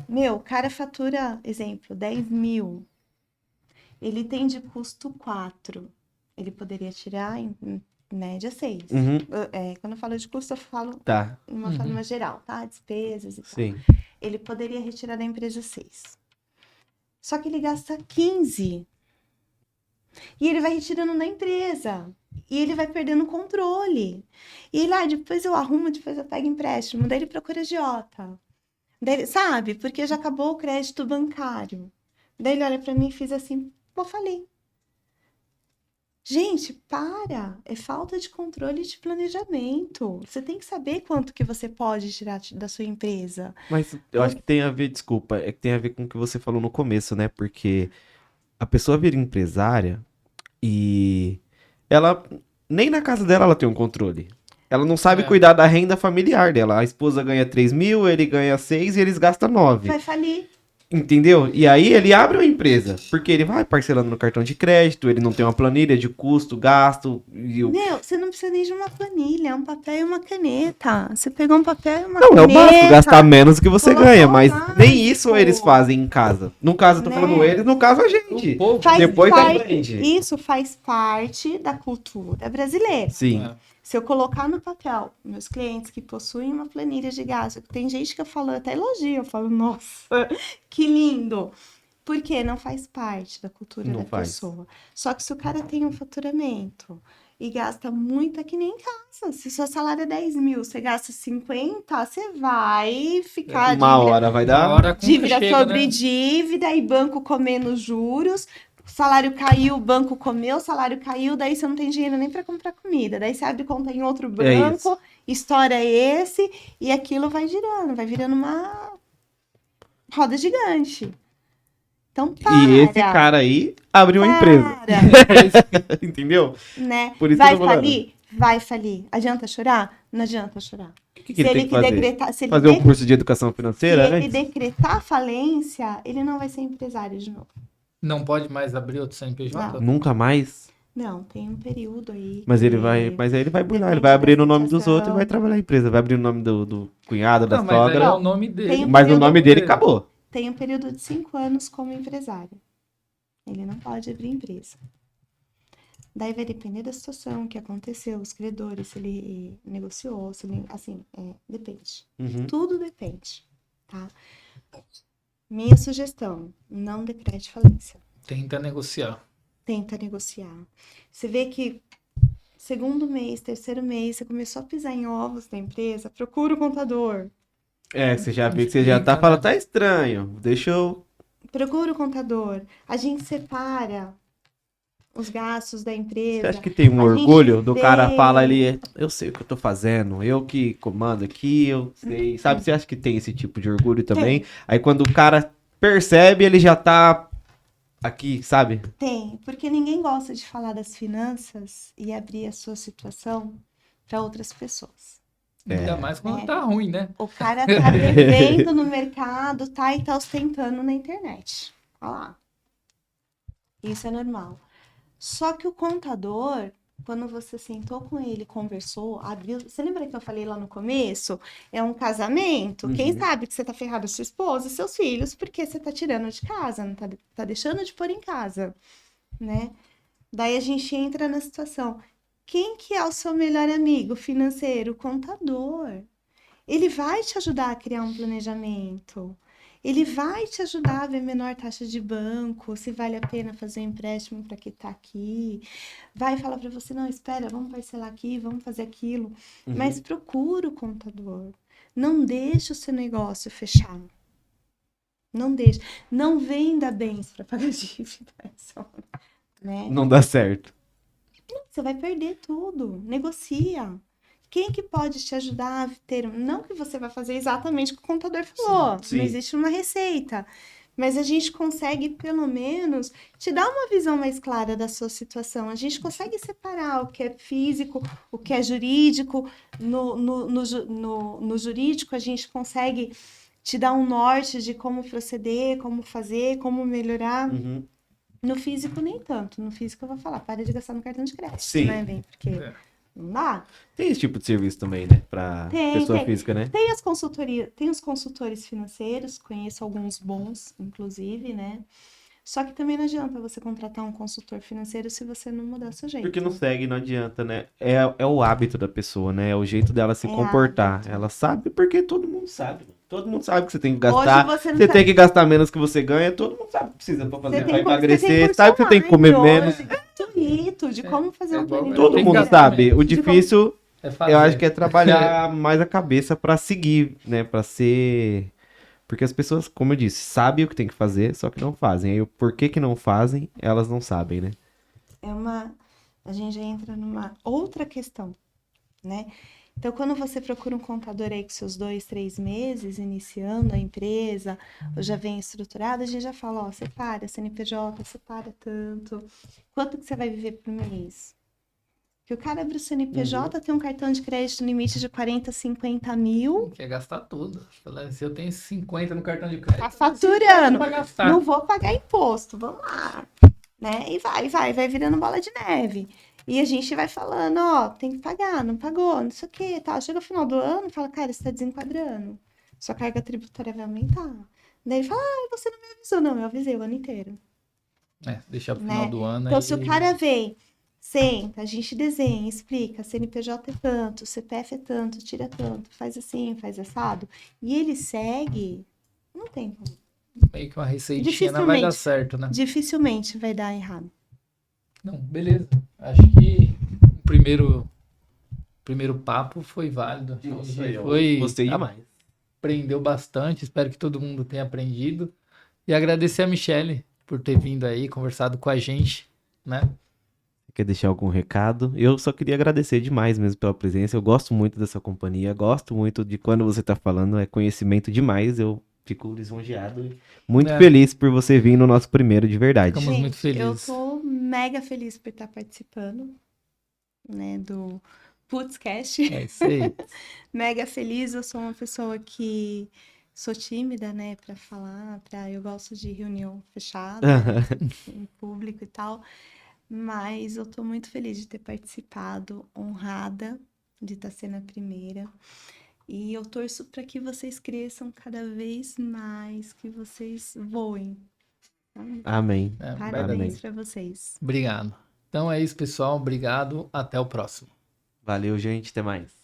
O cara fatura, exemplo, 10 mil. Ele tem de custo 4. Ele poderia tirar em média 6. Quando eu falo de custo, eu falo Tá, de uma forma geral, tá? Despesas e tal. sim. Ele poderia retirar da empresa 6. Só que ele gasta 15. E ele vai retirando da empresa. E ele vai perdendo o controle. E ele, depois eu arrumo, depois eu pego empréstimo. Daí ele procura agiota. Daí ele, sabe? Porque já acabou o crédito bancário. Daí ele olha pra mim e fiz assim, vou falir. Gente, para! É falta de controle e de planejamento. Você tem que saber quanto que você pode tirar da sua empresa. Mas eu acho que tem a ver, desculpa, é que tem a ver com o que você falou no começo, né? Porque a pessoa vira empresária e ela, nem na casa dela ela tem um controle. Ela não sabe cuidar da renda familiar dela. A esposa ganha 3 mil, ele ganha 6 e eles gastam 9. Vai falir. Entendeu? E aí ele abre uma empresa, porque ele vai parcelando no cartão de crédito, ele não tem uma planilha de custo, gasto. Você não precisa nem de uma planilha, é um papel e uma caneta. Você pegou um papel e uma Não, caneta. é o básico, gastar menos do que você Colocou ganha, mas lá, nem isso tipo, eles fazem em casa. No caso, eu tô falando eles, no caso a gente. O povo. Depois parte, aprende. isso faz parte da cultura brasileira. Sim. Se eu colocar no papel meus clientes que possuem uma planilha de gasto, tem gente que eu falo, até elogio, eu falo, nossa, que lindo. Porque não faz parte da cultura da pessoa. Só que se o cara tem um faturamento e gasta muito, é que nem em casa. Se seu salário é 10 mil, você gasta 50, você vai ficar Uma hora vai dar. dívida sobre dívida e banco comendo juros. Salário caiu, o banco comeu, salário caiu, daí você não tem dinheiro nem para comprar comida. Daí você abre conta em outro banco, estoura esse, e aquilo vai girando, vai virando uma roda gigante. Então, E esse cara aí abriu uma empresa. Entendeu? Né? Por isso vai que eu tô falando. falir? Vai falir. Adianta chorar? Não adianta chorar. O que ele tem que fazer? decretar, se ele Fazer um curso de educação financeira, se né? ele decretar falência, ele não vai ser empresário de novo. Não pode mais abrir outro CNPJ? Nunca mais. Não, tem um período aí Mas que mas aí ele vai burlar, ele depende vai da abrir no nome dos situação. outros e vai trabalhar a empresa. Vai abrir no nome do cunhado, da Não, mas aí sogra. é o nome dele. Tem um Mas o período- nome dele acabou. Tem um período de 5 anos como empresário. Ele não pode abrir empresa. Daí vai depender da situação, o que aconteceu, os credores, se ele negociou, se ele, assim, depende. Uhum. Tudo depende, tá? Minha sugestão, não decrete falência. Tenta negociar. Tenta negociar. Você vê que segundo mês, terceiro mês, você começou a pisar em ovos da empresa, procura o contador. É, você já vê que você já tá Explica, falando, né? tá estranho. Deixa eu. Procura o contador. A gente separa os gastos da Você empresa. acha que tem um A gente orgulho do vê- cara fala ali, eu sei o que eu tô fazendo, eu que comando aqui, eu sei. Sabe, você acha que tem esse tipo de orgulho também? Aí quando o cara percebe, ele já tá aqui, sabe? Tem, porque ninguém gosta de falar das finanças e abrir a sua situação para outras pessoas. Ainda mais quando É. tá ruim, né? O cara tá devendo no mercado, tá? E tá ostentando na internet. Olha lá. Isso é normal. Só que o contador, quando você sentou com ele, conversou, abriu. Você lembra que eu falei lá no começo? É um casamento. Quem sabe que você tá ferrado sua esposa e seus filhos, porque você tá tirando de casa, não tá deixando de pôr em casa, né? Daí a gente entra na situação. Quem que é o seu melhor amigo financeiro? O contador. Ele vai te ajudar a criar um planejamento. Ele vai te ajudar a ver menor taxa de banco, se vale a pena fazer um empréstimo para quitar aqui. Vai falar para você, não, espera, vamos parcelar aqui, vamos fazer aquilo. Mas procura o contador. Não deixe o seu negócio fechar. Não deixe. Não venda bens para pagar dívidas. Né? Não dá certo. Você vai perder tudo. Negocia. Quem que pode te ajudar a ter... Não que você vai fazer exatamente o que o contador falou. Sim. Não existe uma receita. Mas a gente consegue, pelo menos, te dar uma visão mais clara da sua situação. A gente consegue separar o que é físico, o que é jurídico. No jurídico, a gente consegue te dar um norte de como proceder, como fazer, como melhorar. Uhum. No físico, nem tanto. No físico, eu vou falar, para de gastar no cartão de crédito, Sim. né, bem? Porque não dá. Tem esse tipo de serviço também, né? Pra pessoa Tem. física, né? Tem as consultorias, tem os consultores financeiros, conheço alguns bons, inclusive, né? Só que também não adianta você contratar um consultor financeiro se você não mudar seu jeito. Porque não segue, não adianta, né? É o hábito da pessoa, né? É o jeito dela se É comportar. hábito. Ela sabe porque todo mundo sabe. Todo mundo sabe que você tem que Hoje gastar. você não Você sabe. tem que gastar menos que você ganha. Todo mundo sabe que precisa pra fazer, pra Você emagrecer. curso Sabe que você tem que comer online menos. hoje, gratuito, de como fazer um igual- planejamento. Todo Tem que mundo gastar sabe. menos. O difícil, É fazer. eu acho que é trabalhar mais a cabeça pra seguir, né? Pra ser... Porque as pessoas, como eu disse, sabem o que tem que fazer, só que não fazem. Aí o porquê que não fazem, elas não sabem, né? A gente já entra numa outra questão, né? Então, quando você procura um contador aí com seus 2, 3 meses, iniciando a empresa, ou já vem estruturado, a gente já fala, ó, separa CNPJ, separa tanto. Quanto que você vai viver por mês? Que o cara abre o CNPJ, tem um cartão de crédito limite de 40, 50 mil, Quer gastar tudo. Fala, se eu tenho 50 no cartão de crédito, tá faturando. pra gastar. Não vou pagar imposto, vamos lá. Né? E vai virando bola de neve. E a gente vai falando, ó, tem que pagar, não pagou, não sei o que, tal. Chega no final do ano e fala, cara, você tá desenquadrando. Sua carga tributária vai aumentar. Daí ele fala, você não me avisou. Não, eu avisei o ano inteiro. Deixar pro Né? final do ano Então, aí. se o cara vem, senta, a gente desenha, explica, CNPJ é tanto, CPF é tanto, tira tanto, faz assim, faz assado, e ele segue, não tem como. Meio que uma receitinha não vai dar Dificilmente. certo, né? Dificilmente vai dar errado. Não, beleza. Acho que o primeiro papo foi válido. Gostei demais. Aprendeu bastante. Espero que todo mundo tenha aprendido. E agradecer a Michelle por ter vindo aí, conversado com a gente, né? Quer deixar algum recado? Eu só queria agradecer demais mesmo pela presença. Eu gosto muito dessa companhia, gosto muito de quando você tá falando, é conhecimento demais. Eu fico lisonjeado e muito feliz por você vir no nosso primeiro de verdade. Ficamos muito felizes. Eu tô mega feliz por estar participando, né, do Putzcast. É isso aí. Mega feliz, eu sou uma pessoa que sou tímida, né, para falar, eu gosto de reunião fechada, em público e tal. mas eu tô muito feliz de ter participado, honrada de estar sendo a primeira. E eu torço para que vocês cresçam cada vez mais, que vocês voem. Amém. Parabéns para vocês. Obrigado. Então é isso, pessoal. Obrigado. Até o próximo. Valeu, gente. Até mais.